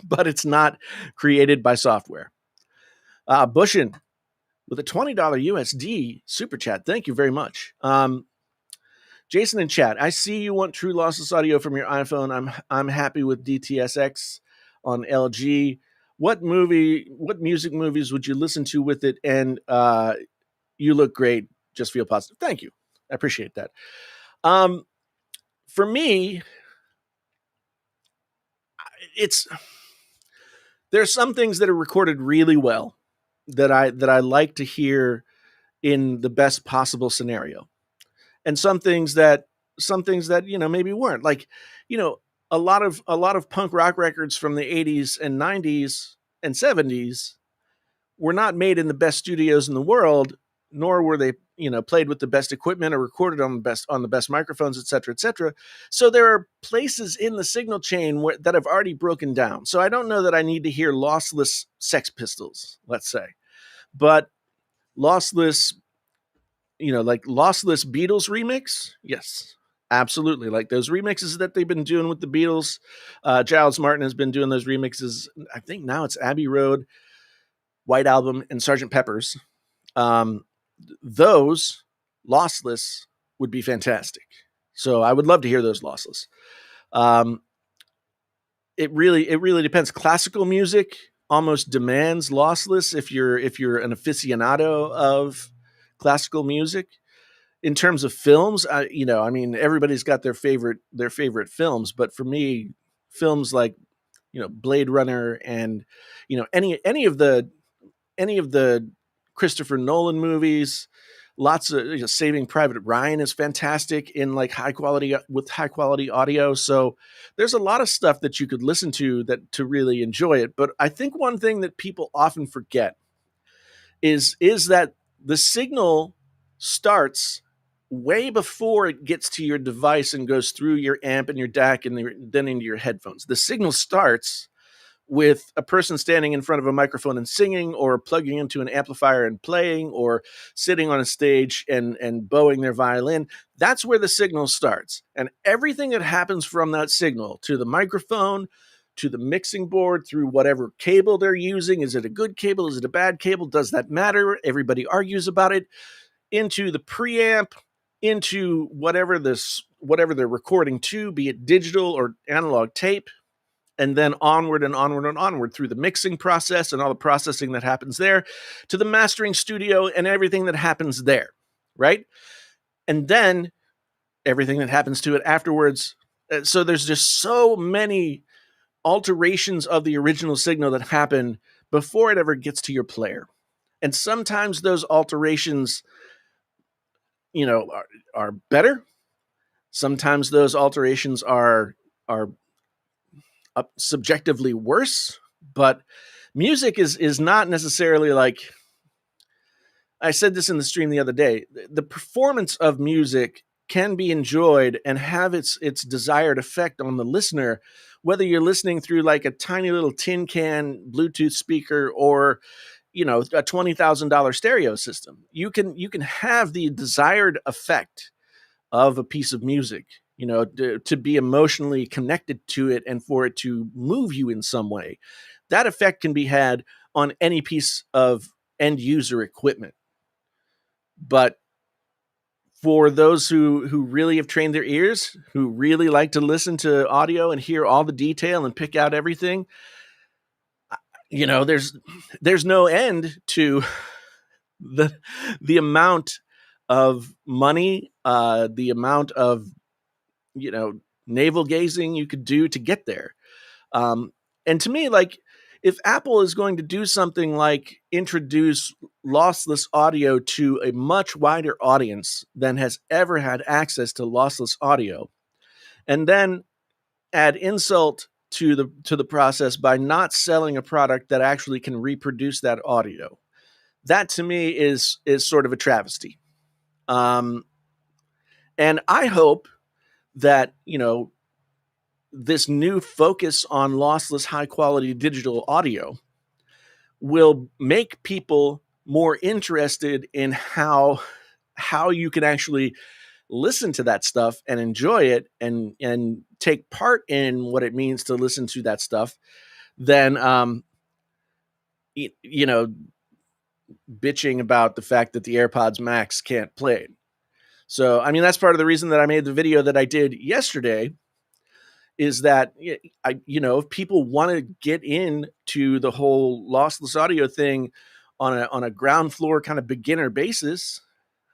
but it's not created by software. Bushin with a $20 USD super chat. Thank you very much. Jason in chat, I see you want true lossless audio from your iPhone. I'm happy with DTSX on LG. What music movies would you listen to with it? And you look great. Just feel positive. Thank you. I appreciate that. For me, it's there's some things that are recorded really well that I like to hear in the best possible scenario, and some things that maybe weren't, like, you know a lot of punk rock records from the 80s and 90s and 70s were not made in the best studios in the world, nor were they played with the best equipment or recorded on the best microphones, et cetera, et cetera. So there are places in the signal chain that have already broken down. So I don't know that I need to hear lossless Sex Pistols, let's say, but lossless, like lossless Beatles remix. Yes, absolutely. Like those remixes that they've been doing with the Beatles. Giles Martin has been doing those remixes. I think now it's Abbey Road, White Album, and Sgt. Pepper's. Um, those lossless would be fantastic. So I would love to hear those lossless. Um, it really depends. Classical music almost demands lossless if you're an aficionado of classical music. In terms of films, I mean, everybody's got their favorite films, but for me, films like Blade Runner, and any of the Christopher Nolan movies. Lots of Saving Private Ryan is fantastic in like high quality with high quality audio. So there's a lot of stuff that you could listen to that to really enjoy it. But I think one thing that people often forget is that the signal starts way before it gets to your device and goes through your amp and your DAC and then into your headphones. The signal starts with a person standing in front of a microphone and singing, or plugging into an amplifier and playing, or sitting on a stage and bowing their violin. That's where the signal starts. And everything that happens from that signal to the microphone, to the mixing board, through whatever cable they're using. Is it a good cable? Is it a bad cable? Does that matter? Everybody argues about it. Into the preamp, into whatever they're recording to, be it digital or analog tape, and then onward and onward and onward through the mixing process and all the processing that happens there, to the mastering studio and everything that happens there, right? And then everything that happens to it afterwards. So there's just so many alterations of the original signal that happen before it ever gets to your player. And sometimes those alterations, are better. Sometimes those alterations are subjectively worse, but music is not necessarily like, I said this in the stream the other day. The performance of music can be enjoyed and have its desired effect on the listener, whether you're listening through like a tiny little tin can Bluetooth speaker, or a $20,000 stereo system. You can have the desired effect of a piece of music, to be emotionally connected to it and for it to move you in some way. That effect can be had on any piece of end user equipment. But For those who really have trained their ears, who really like to listen to audio and hear all the detail and pick out everything, there's no end to the the amount of money, the amount of you know navel gazing you could do to get there. And to me, like, if Apple is going to do something like introduce lossless audio to a much wider audience than has ever had access to lossless audio, and then add insult to the process by not selling a product that actually can reproduce that audio, that to me is sort of a travesty. Um, and I hope that this new focus on lossless, high quality digital audio will make people more interested in how you can actually listen to that stuff and enjoy it and take part in what it means to listen to that stuff than you know bitching about the fact that the AirPods Max can't play it. So I mean, that's part of the reason that I made the video that I did yesterday, is that if people want to get into the whole lossless audio thing on a ground floor kind of beginner basis,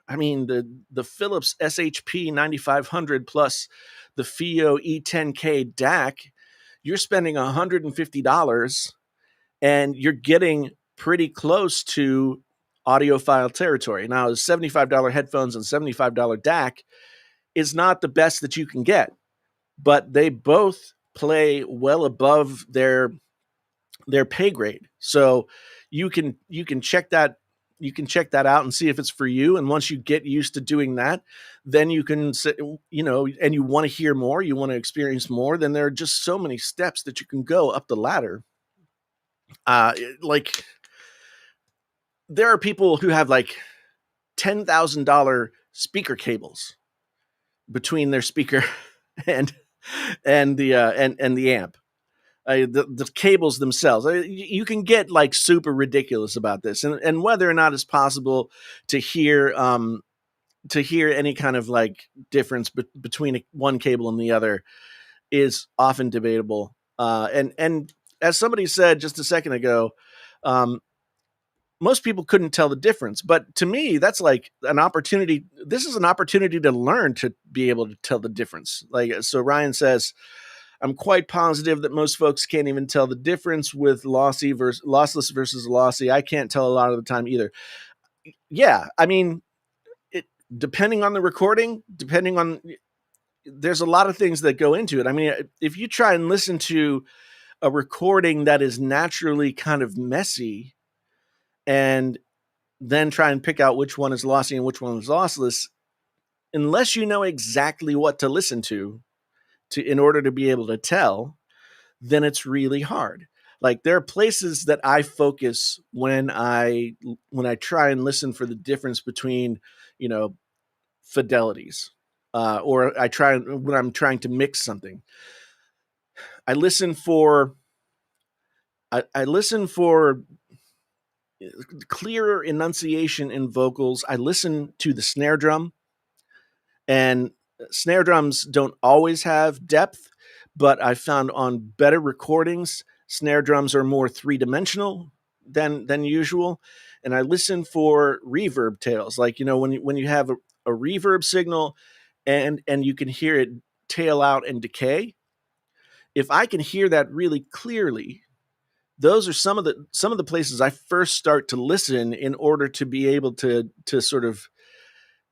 I mean, the Philips SHP 9500 plus the FIO E10K DAC, you're spending $150 and you're getting pretty close to audiophile territory. Now, $75 headphones and $75 DAC is not the best that you can get, but they both play well above their pay grade. So you can check that out and see if it's for you. And once you get used to doing that, then you can and you want to hear more, you want to experience more, then there are just so many steps that you can go up the ladder. Like, there are people who have like $10,000 speaker cables between their speaker and the amp. The cables themselves. You can get like super ridiculous about this, and whether or not it's possible to hear any kind of like difference between one cable and the other is often debatable. And as somebody said just a second ago, most people couldn't tell the difference. But to me, that's like an opportunity. This is an opportunity to learn to be able to tell the difference. Like, so Ryan says, I'm quite positive that most folks can't even tell the difference with lossless versus lossy. I can't tell a lot of the time either. Yeah, I mean, depending on the recording, there's a lot of things that go into it. I mean, if you try and listen to a recording that is naturally kind of messy and then try and pick out which one is lossy and which one is lossless, unless you know exactly what to listen to in order to be able to tell, then it's really hard. Like, there are places that I focus when I try and listen for the difference between, fidelities, or when I'm trying to mix something. I listen for clearer enunciation in vocals. I listen to the snare drum, and snare drums don't always have depth, but I found on better recordings, snare drums are more three-dimensional than usual. And I listen for reverb tails, like, when you have a reverb signal and you can hear it tail out and decay. If I can hear that really clearly, those are some of the places I first start to listen in order to be able to sort of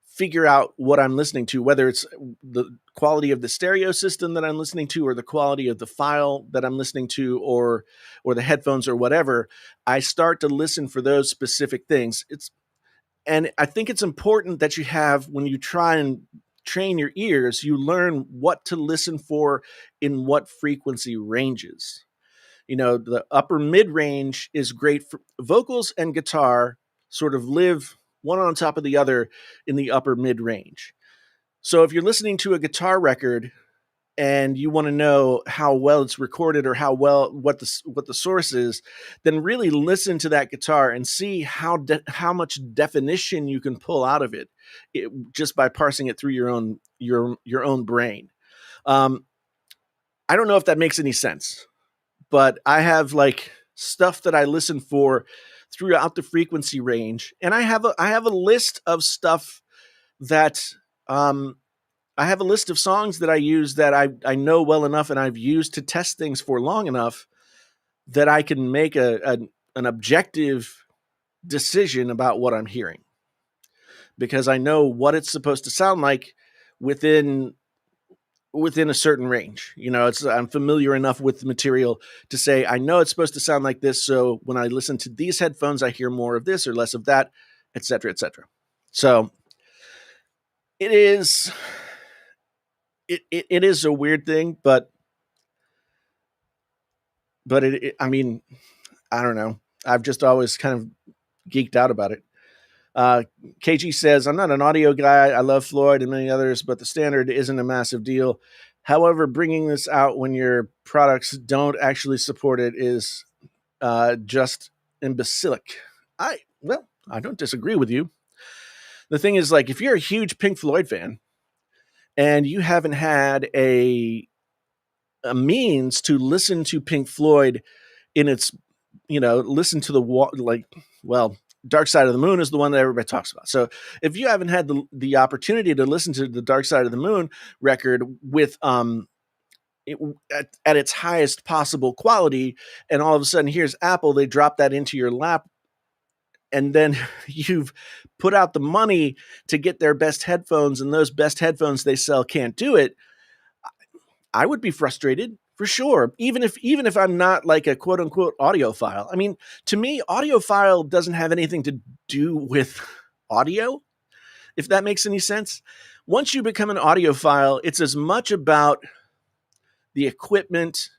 figure out what I'm listening to, whether it's the quality of the stereo system that I'm listening to, or the quality of the file that I'm listening to, or the headphones or whatever. I start to listen for those specific things. And I think it's important that you have, when you try and train your ears, you learn what to listen for in what frequency ranges. The upper mid range is great for vocals, and guitar sort of live one on top of the other in the upper mid range. So if you're listening to a guitar record and you want to know how well it's recorded or how well what the source is, then really listen to that guitar and see how much definition you can pull out of it just by parsing it through your own brain. Um, I don't know if that makes any sense, but I have like stuff that I listen for throughout the frequency range, and I have a list of stuff that um, I have a list of songs that I use that I know well enough and I've used to test things for long enough that I can make an objective decision about what I'm hearing, because I know what it's supposed to sound like within a certain range. You know, it's I'm familiar enough with the material to say I know it's supposed to sound like this, so when I listen to these headphones I hear more of this or less of that, etc., etc. So it is it is a weird thing, but I mean, I don't know. I've just always kind of geeked out about it. Uh, KG says, I'm not an audio guy. I love Floyd and many others, but the standard isn't a massive deal. However, bringing this out when your products don't actually support it is just imbecilic. I don't disagree with you. The thing is, like, if you're a huge Pink Floyd fan and you haven't had a means to listen to Pink Floyd in its, listen to well, Dark Side of the Moon is the one that everybody talks about. So if you haven't had the opportunity to listen to the Dark Side of the Moon record with at its highest possible quality, and all of a sudden here's Apple, they drop that into your lap, and then you've put out the money to get their best headphones, and those best headphones they sell can't do it, I would be frustrated for sure. Even if I'm not like a quote unquote audiophile. I mean, to me, audiophile doesn't have anything to do with audio, if that makes any sense. Once you become an audiophile, it's as much about the equipment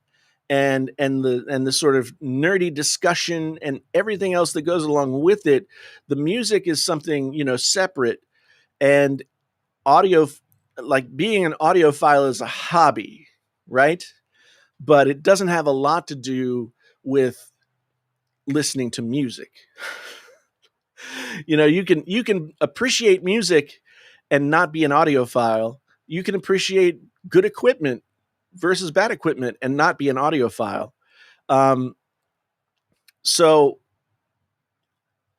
and the sort of nerdy discussion and everything else that goes along with it. The music is something, separate, and audio, like being an audiophile, is a hobby, right? But it doesn't have a lot to do with listening to music. You can appreciate music and not be an audiophile. You can appreciate good equipment versus bad equipment and not be an audiophile. Um, so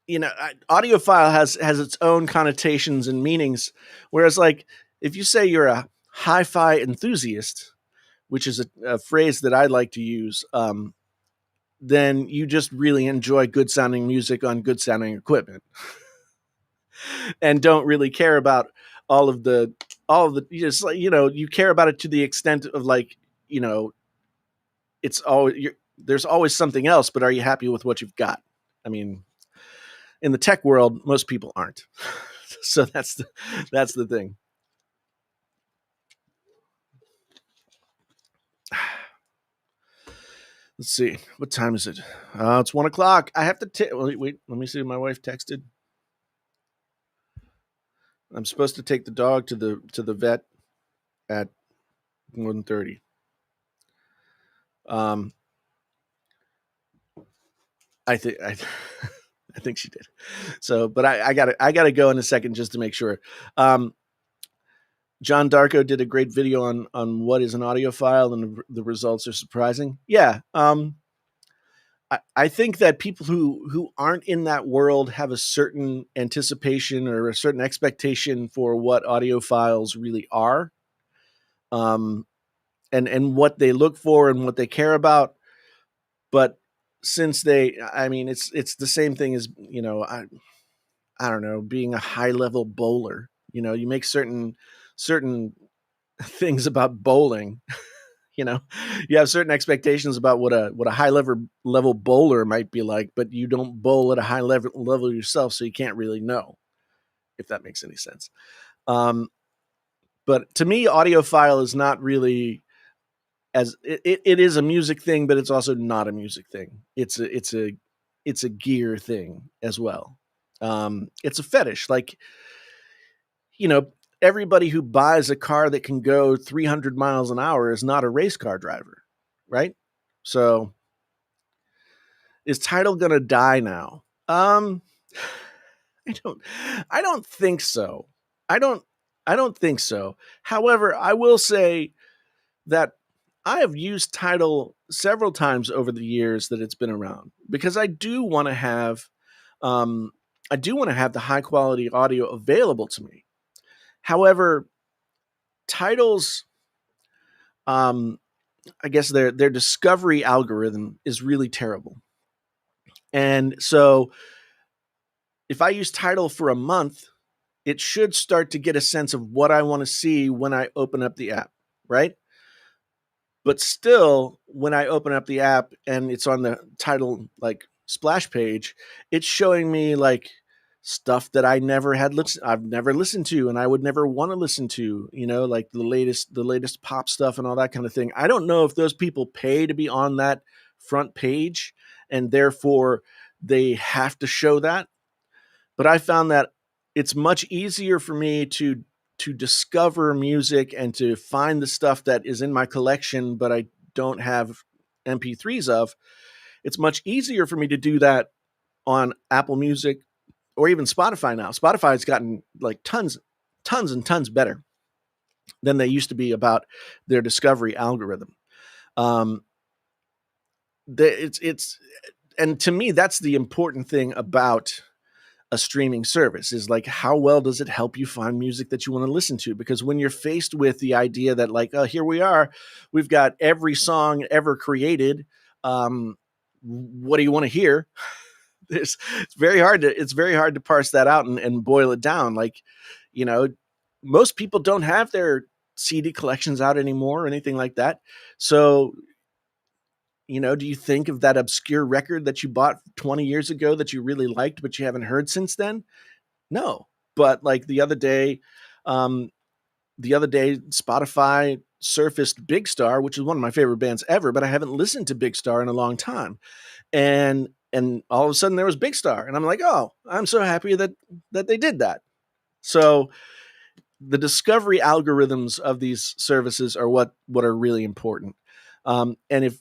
audiophile has its own connotations and meanings. Whereas, like, if you say you're a hi-fi enthusiast, which is a phrase that I like to use, then you just really enjoy good sounding music on good sounding equipment, and don't really care about all of the just, like, you care about it to the extent of, like, you know it's always there's always something else, but are you happy with what you've got? I mean, in the tech world, most people aren't. So that's the thing. Let's see. What time is it? It's 1 o'clock. I have to wait. Let me see if my wife texted. I'm supposed to take the dog to the vet at 1:30. Um, I think I think she did. So, but I gotta go in a second just to make sure. John Darko did a great video on what is an audiophile, and the results are surprising. Yeah. I think that people who aren't in that world have a certain anticipation or a certain expectation for what audiophiles really are, um, and what they look for and what they care about. But since I mean, it's the same thing as, I don't know, being a high level bowler. You make certain things about bowling. you know you have certain expectations about what a high level bowler might be like, but you don't bowl at a high level yourself, so you can't really know, if that makes any sense. Um but to me, audiophile is not really, as it is a music thing, but it's also not a music thing. It's a gear thing as well. It's a fetish, like, you know everybody who buys a car that can go 300 miles an hour is not a race car driver, right? So is Tidal going to die now? I don't I don't think so. I don't I don't think so. However, I will say that I have used Tidal several times over the years that it's been around because um I do want to have the high quality audio available to me. However, Tidal's um I guess their discovery algorithm is really terrible. And so if I use Tidal for a month, it should start to get a sense of what I want to see when I open up the app, right? But still, when I open up the app and it's on the Tidal like splash page, it's showing me like stuff that I've never listened to and I would never want to listen to, like the latest pop stuff and all that kind of thing. I don't know if those people pay to be on that front page and therefore they have to show that, but I found that it's much easier for me to discover music and to find the stuff that is in my collection but I don't have MP3s of. It's much easier for me to do that on Apple Music or even Spotify now. Spotify's gotten like tons and tons better than they used to be about their discovery algorithm. Um, it's and to me that's the important thing about a streaming service is like how well does it help you find music that you want to listen to, because when you're faced with the idea that like, oh, here we are, we've got every song ever created, what do you want to hear? It's very hard to parse that out and boil it down. Like, you know most people don't have their CD collections out anymore or anything like that. So do you think of that obscure record that you bought 20 years ago that you really liked but you haven't heard since then? No. But like um, the other day, Spotify surfaced Big Star, which is one of my favorite bands ever, but I haven't listened to Big Star in a long time. And all of a sudden there was Big Star, and I'm like, oh, I'm so happy that they did that. So the discovery algorithms of these services are what are really important. And if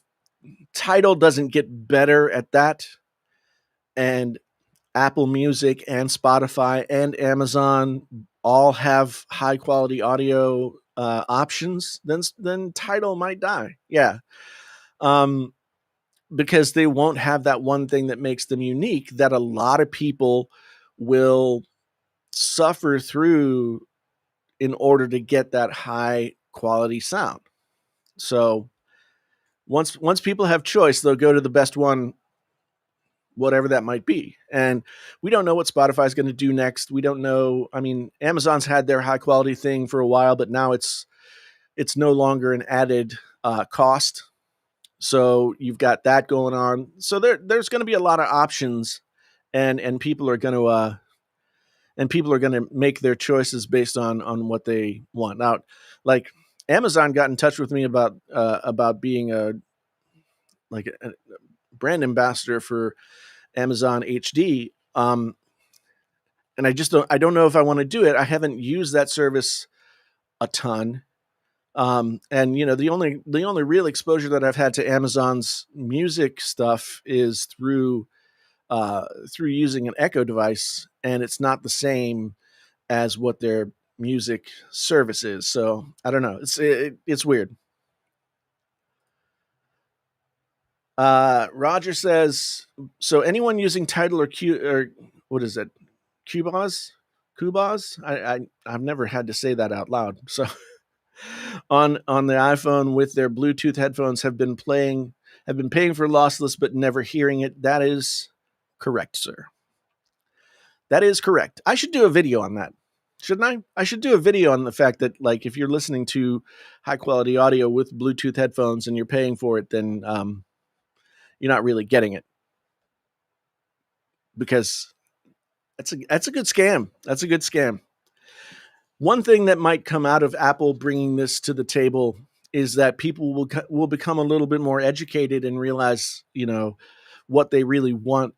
Tidal doesn't get better at that, and Apple Music and Spotify and Amazon all have high quality audio options, then Tidal might die. Yeah, um, because they won't have that one thing that makes them unique that a lot of people will suffer through in order to get that high quality sound. So once people have choice, they'll go to the best one, whatever that might be. And we don't know what Spotify is going to do next. We don't know. I mean, Amazon's had their high quality thing for a while, but now it's no longer an added cost. So you've got that going on. So there's going to be a lot of options, and people are going to make their choices based on what they want. Now, like Amazon got in touch with me about being a brand ambassador for Amazon HD. And I don't know if I want to do it. I haven't used that service a ton. And the only real exposure that I've had to Amazon's music stuff is through using an Echo device, and it's not the same as what their music service is. So I don't know. It's weird. Roger says, so anyone using Tidal or what is it? Cubase? I've never had to say that out loud. So on the iPhone with their Bluetooth headphones have been paying for Lossless but never hearing it. That is correct, sir. That is correct. I should do a video on that. Shouldn't I? I should do a video on the fact that, like, if you're listening to high quality audio with Bluetooth headphones and you're paying for it, then you're not really getting it, because that's a good scam. That's a good scam. One thing that might come out of Apple bringing this to the table is that people will become a little bit more educated and realize, what they really want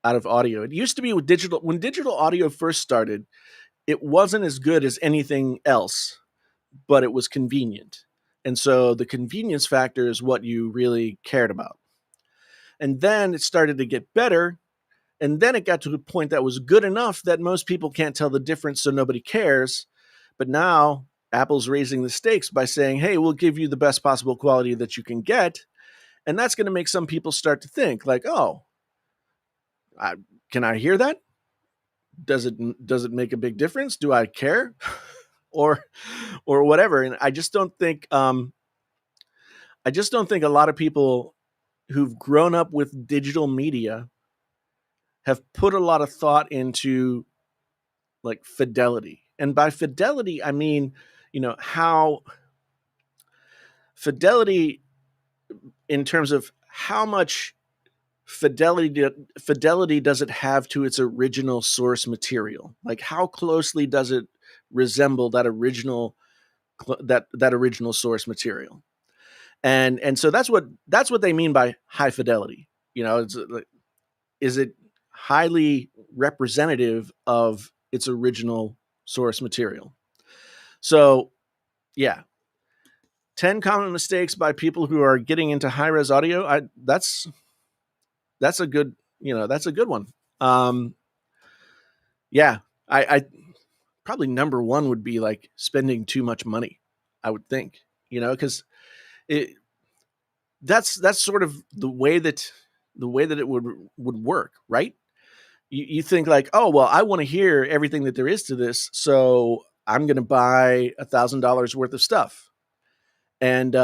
out of audio. It used to be with digital, when digital audio first started, it wasn't as good as anything else, but it was convenient. And so the convenience factor is what you really cared about. And then it started to get better. And then it got to a point that was good enough that most people can't tell the difference, so nobody cares. But now Apple's raising the stakes by saying, hey, we'll give you the best possible quality that you can get. And that's going to make some people start to think, like, oh, I, can I hear that? Does it make a big difference? Do I care? or or whatever. And I just don't think a lot of people who've grown up with digital media have put a lot of thought into like fidelity. And by fidelity, I mean, how fidelity in terms of how much fidelity does it have to its original source material? Like how closely does it resemble that original source material? And so that's what they mean by high fidelity. Is it highly representative of its original source material? So, yeah, 10 common mistakes by people who are getting into high res audio. That's a good that's a good one. Yeah, I probably number one would be like spending too much money. I would think, because it that's sort of the way that it would work, right? You think like, oh well, I want to hear everything that there is to this, so I'm going to buy $1,000 worth of stuff, and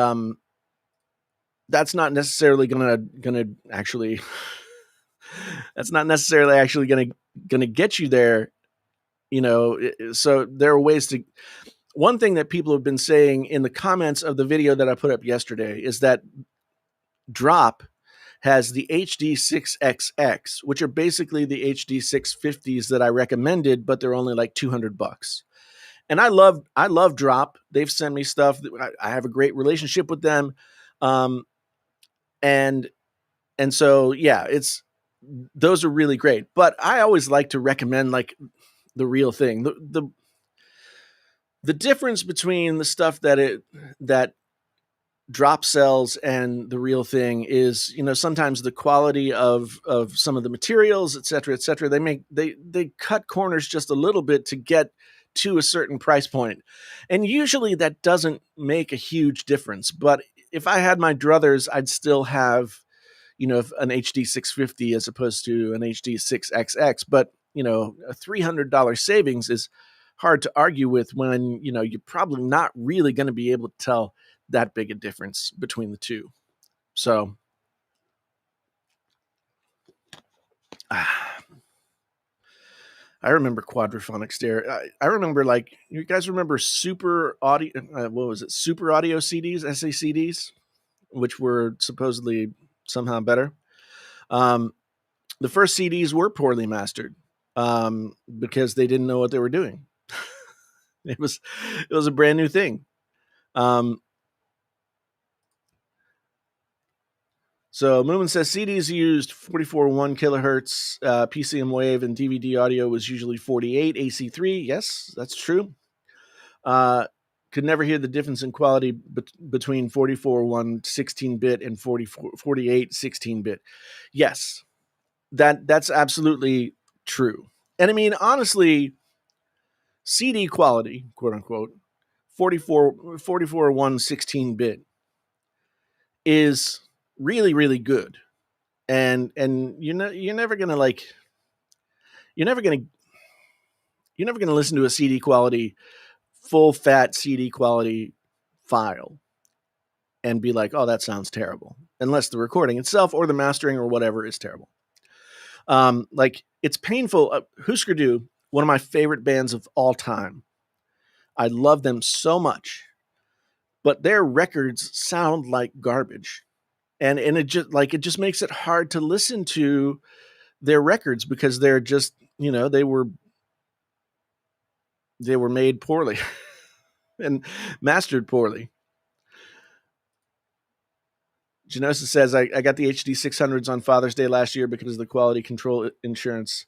that's not necessarily gonna actually that's not necessarily actually gonna get you there. So there are ways to. One thing that people have been saying in the comments of the video that I put up yesterday is that Drop has the HD6XX, which are basically the HD650s that I recommended, but they're only like $200. And I love Drop. They've sent me stuff. I have a great relationship with them, and so yeah, those are really great. But I always like to recommend like the real thing. The difference between the stuff that Drop sells and the real thing is, sometimes the quality of some of the materials, et cetera, et cetera. They cut corners just a little bit to get to a certain price point. And usually that doesn't make a huge difference. But if I had my druthers, I'd still have, an HD 650 as opposed to an HD 6XX. But, a $300 savings is hard to argue with when, you're probably not really going to be able to tell that big a difference between the two. So I remember quadraphonic stereo. I remember, like, you guys remember Super Audio, what was it? Super Audio CDs, SACDs, which were supposedly somehow better. The first CDs were poorly mastered because they didn't know what they were doing. It was a brand new thing. So Moomin says CDs used 44.1 kilohertz, PCM wave, and DVD audio was usually 48 AC3. Yes, that's true. Could never hear the difference in quality between 44.1 16-bit and 48 16-bit. Yes, that's absolutely true. And I mean, honestly, CD quality, quote unquote, 44.1 16-bit is really, really good. And you're never gonna listen to a CD quality, full fat CD quality file and be like, oh, that sounds terrible, unless the recording itself or the mastering or whatever is terrible. Like, it's painful. Husker Du, one of my favorite bands of all time. I love them so much, but their records sound like garbage, and it just makes it hard to listen to their records because they're just, they were made poorly and mastered poorly. Genosis says, I got the HD 600s on Father's Day last year because of the quality control insurance.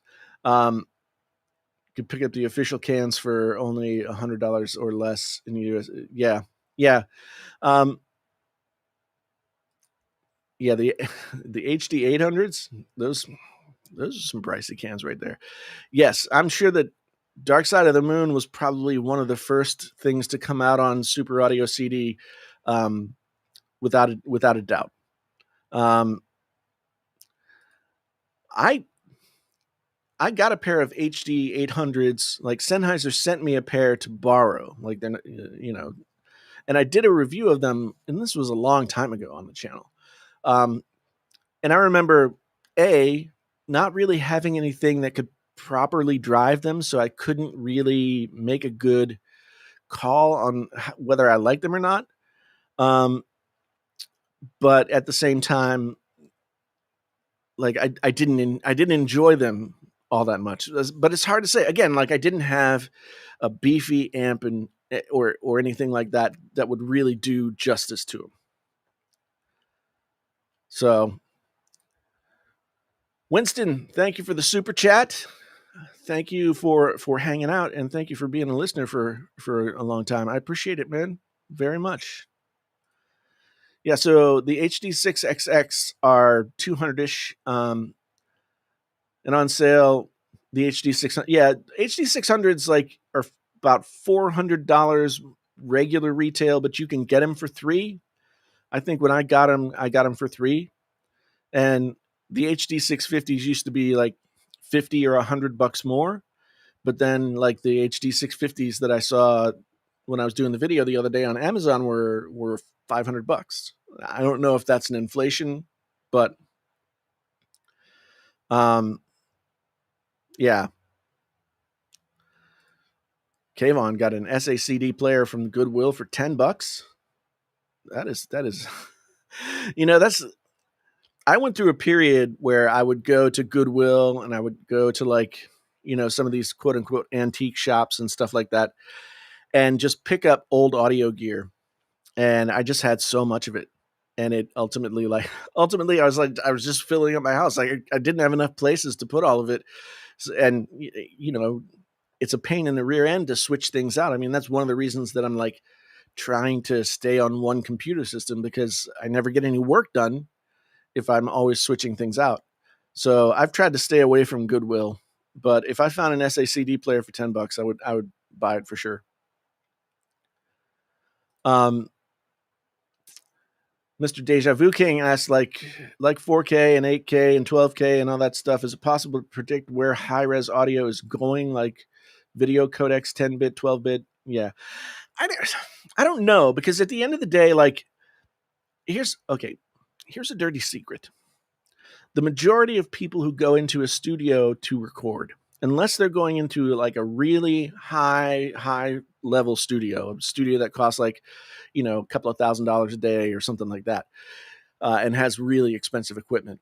You could pick up the official cans for only $100 or less in the US. Yeah, yeah, um, yeah. The the HD 800s, those are some pricey cans right there. Yes, I'm sure that Dark Side of the Moon was probably one of the first things to come out on Super Audio CD, um, without a doubt. Um, I I got a pair of HD 800s. Like Sennheiser sent me a pair to borrow. Like they're not, and I did a review of them, and this was a long time ago on the channel. Um, and I remember a not really having anything that could properly drive them, so I couldn't really make a good call on whether I liked them or not. Um, but at the same time, like I didn't enjoy them all that much. But it's hard to say. Again, like I didn't have a beefy amp and or anything like that that would really do justice to them. So, Winston, thank you for the super chat. Thank you for hanging out, and thank you for being a listener for a long time. I appreciate it, man, very much. Yeah, so the HD6XX are 200ish, and on sale the HD600. Yeah, HD600s like are about $400 regular retail, but you can get them for $3. I think when I got them for $3, and the HD650s used to be like 50 or $100 more. But then like the HD650s that I saw when I was doing the video the other day on Amazon were $500. I don't know if that's an inflation, but um, yeah. Kayvon got an SACD player from Goodwill for $10. That is, that's. I went through a period where I would go to Goodwill and I would go to like, some of these quote unquote antique shops and stuff like that, and just pick up old audio gear. And I just had so much of it. And it ultimately I was just filling up my house. Like I didn't have enough places to put all of it. And, it's a pain in the rear end to switch things out. I mean, that's one of the reasons that I'm like trying to stay on one computer system, because I never get any work done if I'm always switching things out. So I've tried to stay away from Goodwill, but if I found an SACD player for $10, I would buy it for sure. Mr. Deja Vu King asks, like 4K and 8K and 12K and all that stuff, is it possible to predict where high-res audio is going, like video codecs, 10-bit, 12-bit? Yeah. I don't know, because at the end of the day, like, here's a dirty secret. The majority of people who go into a studio to record, unless they're going into like a really high level studio, a studio that costs like, a couple of $1,000s a day or something like that, and has really expensive equipment.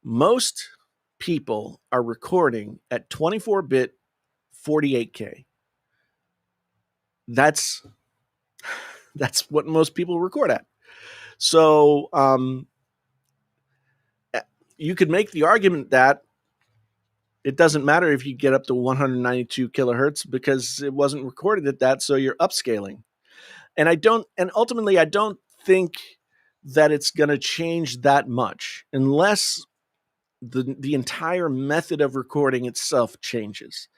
Most people are recording at 24-bit, 48K. That's what most people record at. So you could make the argument that it doesn't matter if you get up to 192 kilohertz because it wasn't recorded at that, so you're upscaling. And ultimately I don't think that it's going to change that much unless the entire method of recording itself changes.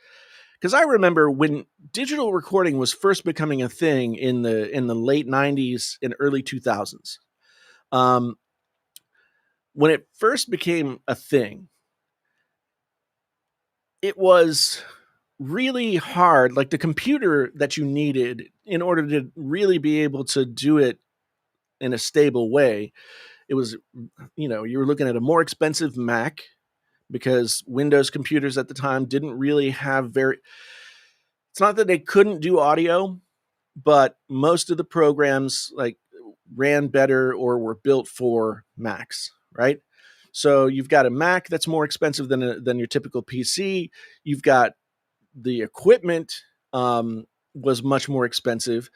Because I remember when digital recording was first becoming a thing in the late 90s and early 2000s. When it first became a thing, it was really hard. Like the computer that you needed in order to really be able to do it in a stable way, it was, you were looking at a more expensive Mac, because Windows computers at the time didn't really have it's not that they couldn't do audio, but most of the programs like ran better or were built for Macs, right? So you've got a Mac that's more expensive than your typical PC. You've got the equipment was much more expensive.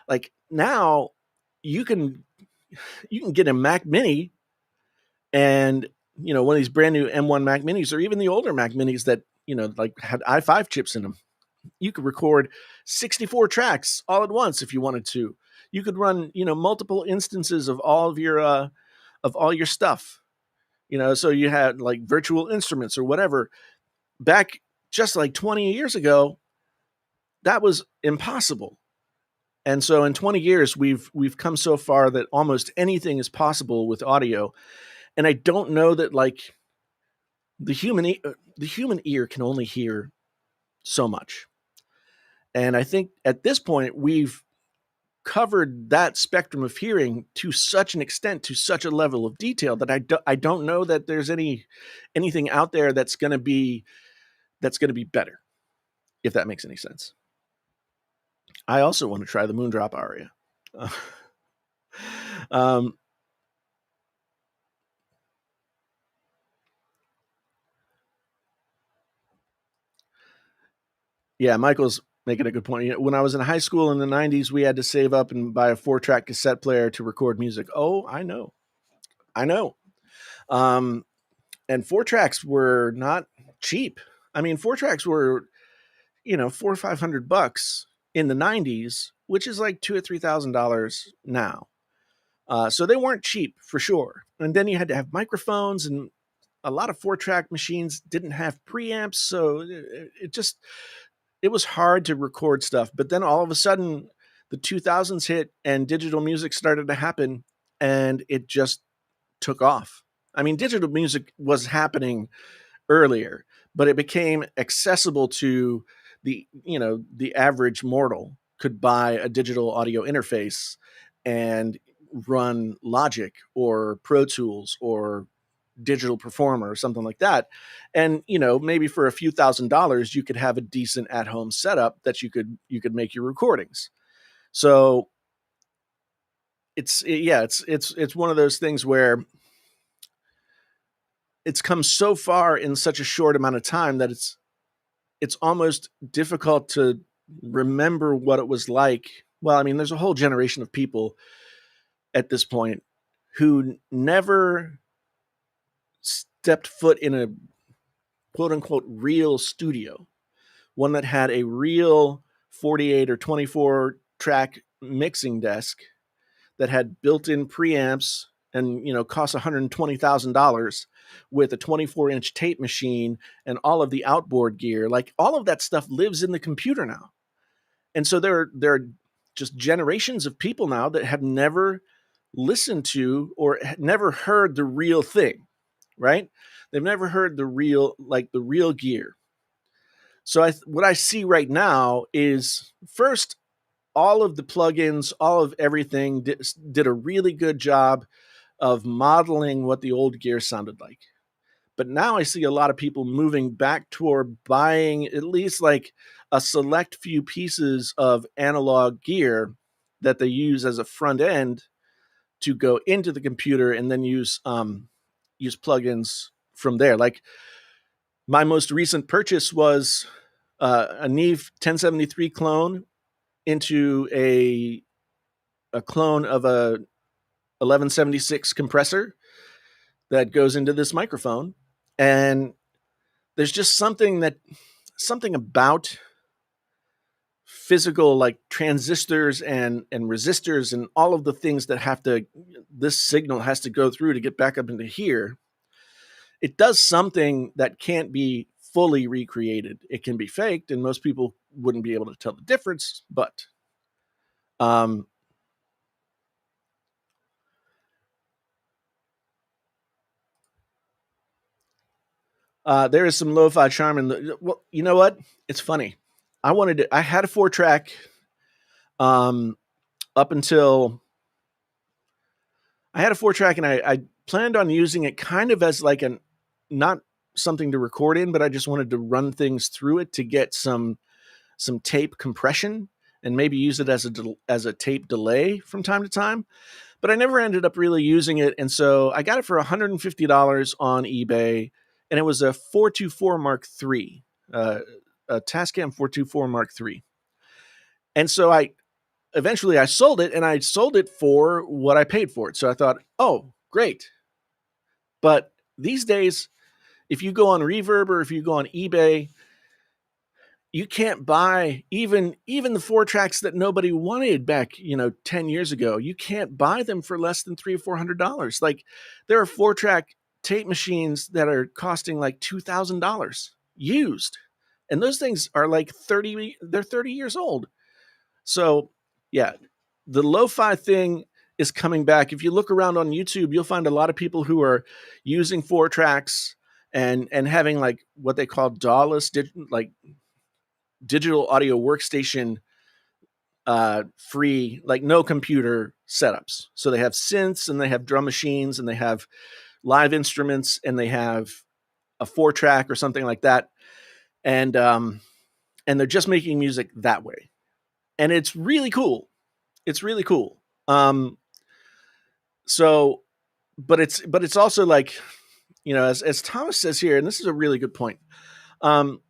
Like now, you can get a Mac Mini, and one of these brand new M1 Mac Minis, or even the older Mac Minis that like had i5 chips in them. You could record 64 tracks all at once if you wanted to. You could run, multiple instances of all your stuff. So you had like virtual instruments or whatever. Back just like 20 years ago, that was impossible. And so in 20 years we've come so far that almost anything is possible with audio. And I don't know that like the human ear can only hear so much. And I think at this point we've covered that spectrum of hearing to such an extent, to such a level of detail, that I don't know that there's anything out there that's going to be better, if that makes any sense. I also want to try the Moondrop aria. um, yeah, Michael's making a good point. When I was in high school in the 90s, we had to save up and buy a 4-track cassette player to record music. Oh, I know. Um, and 4 tracks were not cheap. I mean, 4 tracks were, $400 or $500 in the 90s, which is like $2,000 or $3,000 now. So they weren't cheap for sure. And then you had to have microphones, and a lot of 4-track machines didn't have preamps, so it was hard to record stuff. But then all of a sudden, the 2000s hit and digital music started to happen, and it just took off. I mean, digital music was happening earlier, but it became accessible to the average mortal could buy a digital audio interface and run Logic or Pro Tools or Digital Performer or something like that. And maybe for a few $1,000s you could have a decent at-home setup that you could make your recordings. So it's one of those things where it's come so far in such a short amount of time that it's almost difficult to remember what it was like. Well, I mean, there's a whole generation of people at this point who never stepped foot in a quote unquote real studio, one that had a real 48 or 24 track mixing desk that had built-in preamps and cost $120,000 with a 24-inch tape machine and all of the outboard gear. Like, all of that stuff lives in the computer now. And so there are just generations of people now that have never listened to or never heard the real thing, right? They've never heard the real gear. So what I see right now is, first, all of the plugins, all of everything did a really good job of modeling what the old gear sounded like. But now I see a lot of people moving back toward buying at least like a select few pieces of analog gear that they use as a front end to go into the computer, and then use plugins from there. Like, my most recent purchase was a Neve 1073 clone into a clone of a 1176 compressor that goes into this microphone. And there's just something about physical, like transistors and resistors and all of the things that this signal has to go through to get back up into here. It does something that can't be fully recreated. It can be faked, and most people wouldn't be able to tell the difference, but there is some lo-fi charm in the. Well, you know what? It's funny. I had a 4-track up until I had a 4-track, and I planned on using it kind of as like not something to record in, but I just wanted to run things through it to get some tape compression and maybe use it as a tape delay from time to time. But I never ended up really using it, and so I got it for $150 on eBay, and it was a 424 Mark III, a Tascam 424 Mark III. And so eventually I sold it, and I sold it for what I paid for it. So I thought, oh, great. But these days, if you go on Reverb or if you go on eBay, you can't buy even the 4 tracks that nobody wanted back 10 years ago. You can't buy them for less than $300 or $400. Like, there are 4 track tape machines that are costing like $2,000 used, and those things are like 30 years old. So yeah, the lo-fi thing is coming back. If you look around on YouTube, you'll find a lot of people who are using 4 tracks and having like what they call DAWless, like digital audio workstation, free, like no computer setups. So they have synths and they have drum machines and they have live instruments and they have a 4 track or something like that. And they're just making music that way. And it's really cool. It's really cool. So but it's also like, as Thomas says here, and this is a really good point. Um,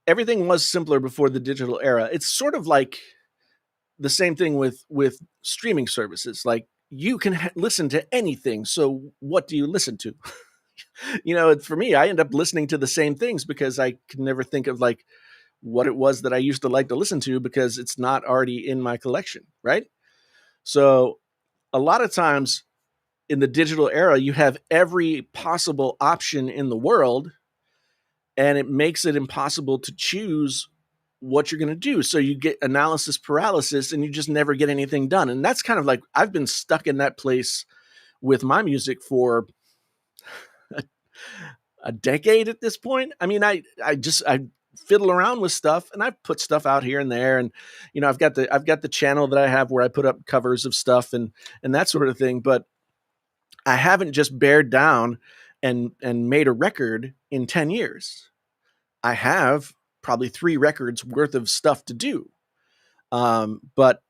Everything was simpler before the digital era. It's sort of like the same thing with streaming services. Like, you can listen to anything. So what do you listen to? For me, I end up listening to the same things because I can never think of like what it was that I used to like to listen to because it's not already in my collection, right? So a lot of times in the digital era, you have every possible option in the world, and it makes it impossible to choose what you're going to do. So you get analysis paralysis and you just never get anything done. And that's kind of like, I've been stuck in that place with my music for a decade at this point. I mean, I fiddle around with stuff and I put stuff out here and there. And, I've got the channel that I have where I put up covers of stuff and that sort of thing. But I haven't just bared down and made a record in 10 years. I have probably 3 records worth of stuff to do. But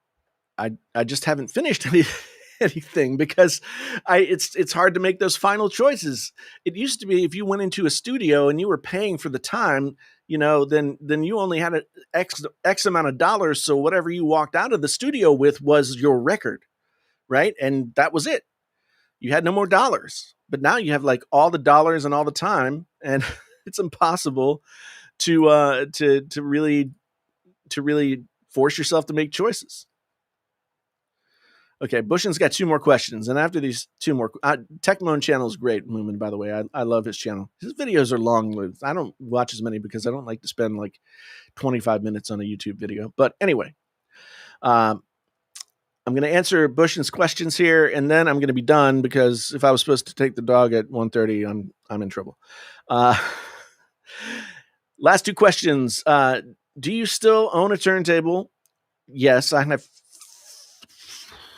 I just haven't finished anything because it's hard to make those final choices. It used to be if you went into a studio and you were paying for the time, then you only had an X amount of dollars. So whatever you walked out of the studio with was your record, right? And that was it. You had no more dollars. But now you have like all the dollars and all the time, and it's impossible to really force yourself to make choices. Okay, Bushin's got 2 more questions, and after these 2 more, Techmoan channel is great, Moomin, by the way. I love his channel. His videos are long-lived. I don't watch as many because I don't like to spend like 25 minutes on a YouTube video. But anyway, I'm going to answer Bushin's questions here, and then I'm going to be done because if I was supposed to take the dog at 1:30, I'm in trouble. Last 2 questions. Do you still own a turntable? Yes, I have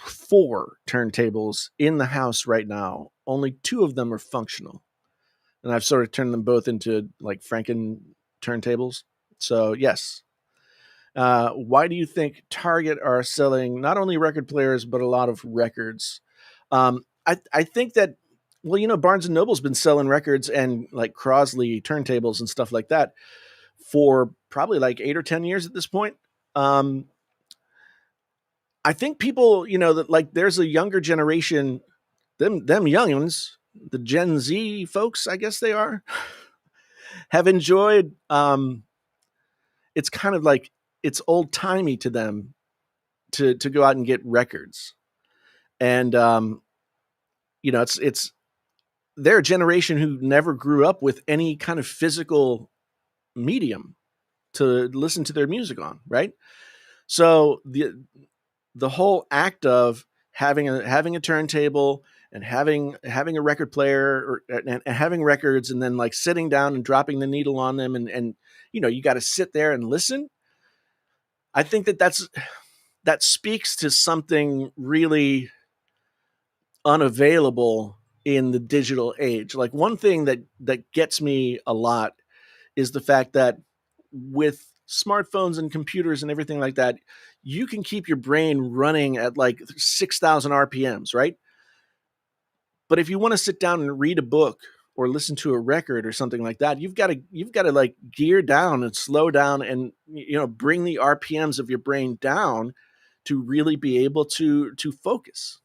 4 turntables in the house right now. Only 2 of them are functional. And I've sort of turned them both into like Franken turntables. So, yes. Why do you think Target are selling not only record players, but a lot of records? I think that, well, Barnes & Noble's been selling records and like Crosley turntables and stuff like that for probably like 8 or 10 years at this point. I think people, that like there's a younger generation, them youngins, the Gen Z folks, I guess they are, have enjoyed. It's kind of like it's old timey to them to go out and get records, and it's they're a generation who never grew up with any kind of physical medium to listen to their music on, right? So the whole act of having a turntable and having a record player and having records and then like sitting down and dropping the needle on them and you got to sit there and listen. I think that speaks to something really unavailable in the digital age. Like, one thing that gets me a lot is the fact that with smartphones and computers and everything like that, you can keep your brain running at like 6,000 RPMs, right? But if you want to sit down and read a book or listen to a record or something like that, you've got to like gear down and slow down and bring the RPMs of your brain down to really be able to focus.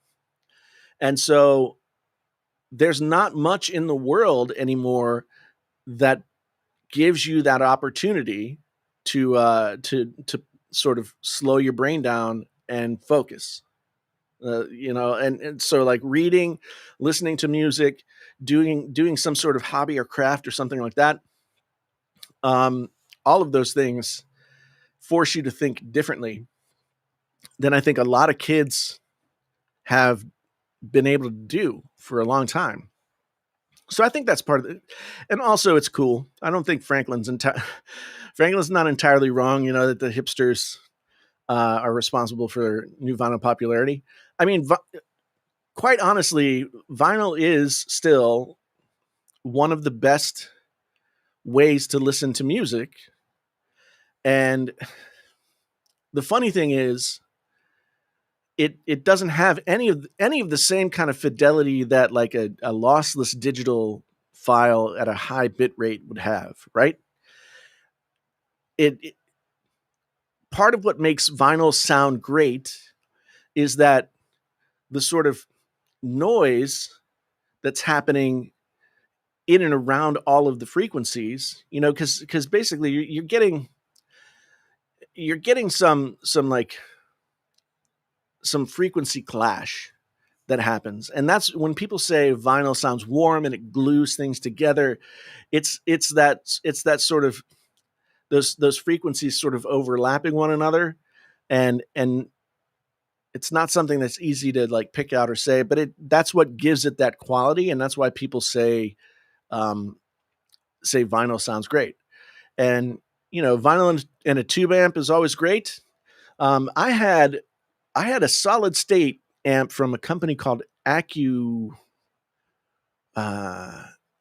And so there's not much in the world anymore that gives you that opportunity to sort of slow your brain down and focus. And so like reading, listening to music, doing some sort of hobby or craft or something like that. Um, all of those things force you to think differently than I think a lot of kids have been able to do for a long time. So I think that's part of it. And also it's cool. I don't think Franklin's not entirely wrong, that the hipsters are responsible for new vinyl popularity. I mean, quite honestly, vinyl is still one of the best ways to listen to music. And the funny thing is, it doesn't have any of the same kind of fidelity that like a lossless digital file at a high bit rate would have, right? It part of what makes vinyl sound great is that the sort of noise that's happening in and around all of the frequencies, because basically you're getting some frequency clash that happens. And that's when people say vinyl sounds warm and it glues things together. It's that sort of those frequencies sort of overlapping one another, and it's not something that's easy to like pick out or say, but that's what gives it that quality, and that's why people um, say vinyl sounds great. And vinyl and a tube amp is always great. I had a solid state amp from a company called uh,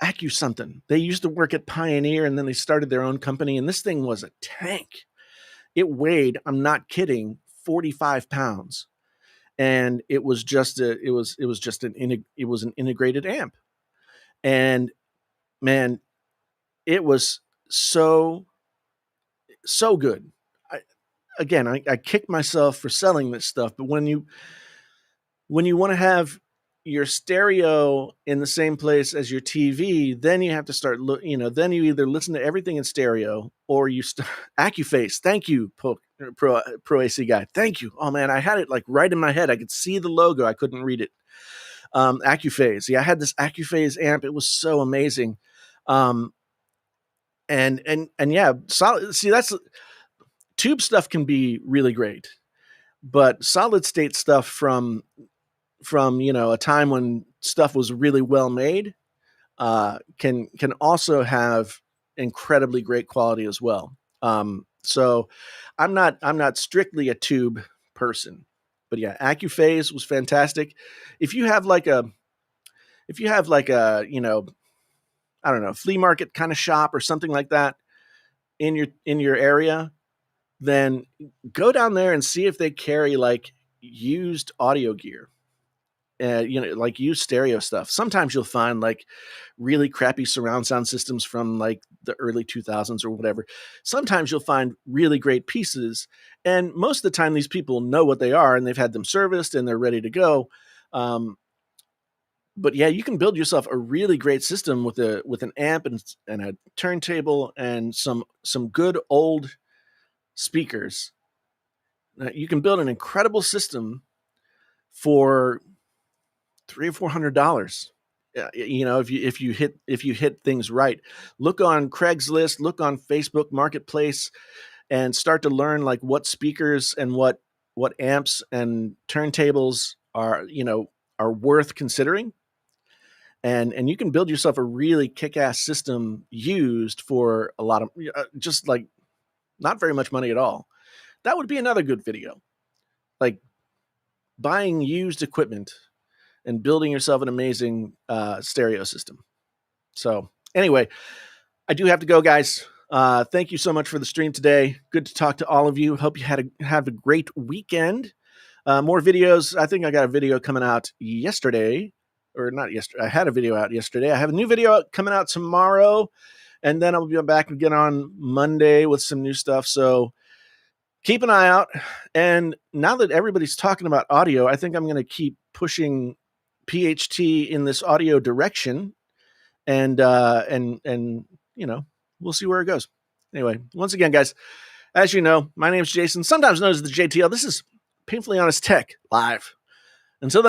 Accu something. They used to work at Pioneer, and then they started their own company. And this thing was a tank. It weighed, I'm not kidding, 45 pounds, and it was just an integrated amp. And man, it was so good. I kick myself for selling this stuff, but when you want to have your stereo in the same place as your TV, then you have to start then you either listen to everything in stereo or you AccuFace. Thank you, Pro AC guy. Thank you. Oh man, I had it like right in my head. I could see the logo. I couldn't read it. AccuPhase. Yeah, I had this AccuPhase amp. It was so amazing. Um, and yeah, solid. See, that's tube stuff can be really great, but solid state stuff from a time when stuff was really well made can also have incredibly great quality as well. So I'm not strictly a tube person, but yeah, AccuPhase was fantastic. If you have like a I don't know, flea market kind of shop or something like that in your area, then go down there and see if they carry like used audio gear. Like used stereo stuff. Sometimes you'll find like really crappy surround sound systems from like the early 2000s or whatever. Sometimes you'll find really great pieces, and most of the time these people know what they are and they've had them serviced and they're ready to go. But yeah, you can build yourself a really great system with an amp and a turntable and some good old speakers. You can build an incredible system for $300 or $400. If you hit things right. Look on Craigslist, look on Facebook Marketplace, and start to learn like what speakers and what amps and turntables are worth considering. And you can build yourself a really kick-ass system used for a lot of just like not very much money at all. That would be another good video, like buying used equipment and building yourself an amazing stereo system. So anyway, I do have to go, guys. Thank you so much for the stream today. Good to talk to all of you. Hope you have a great weekend. More videos. I think I got a video coming out yesterday, or not yesterday. I had a video out yesterday. I have a new video coming out tomorrow, and then I'll be back again on Monday with some new stuff. So keep an eye out. And now that everybody's talking about audio, I think I'm going to keep pushing PHT in this audio direction, and we'll see where it goes. Anyway, once again, guys, As you know, my name's Jason, sometimes known as the JTL. This is Painfully Honest Tech live. Until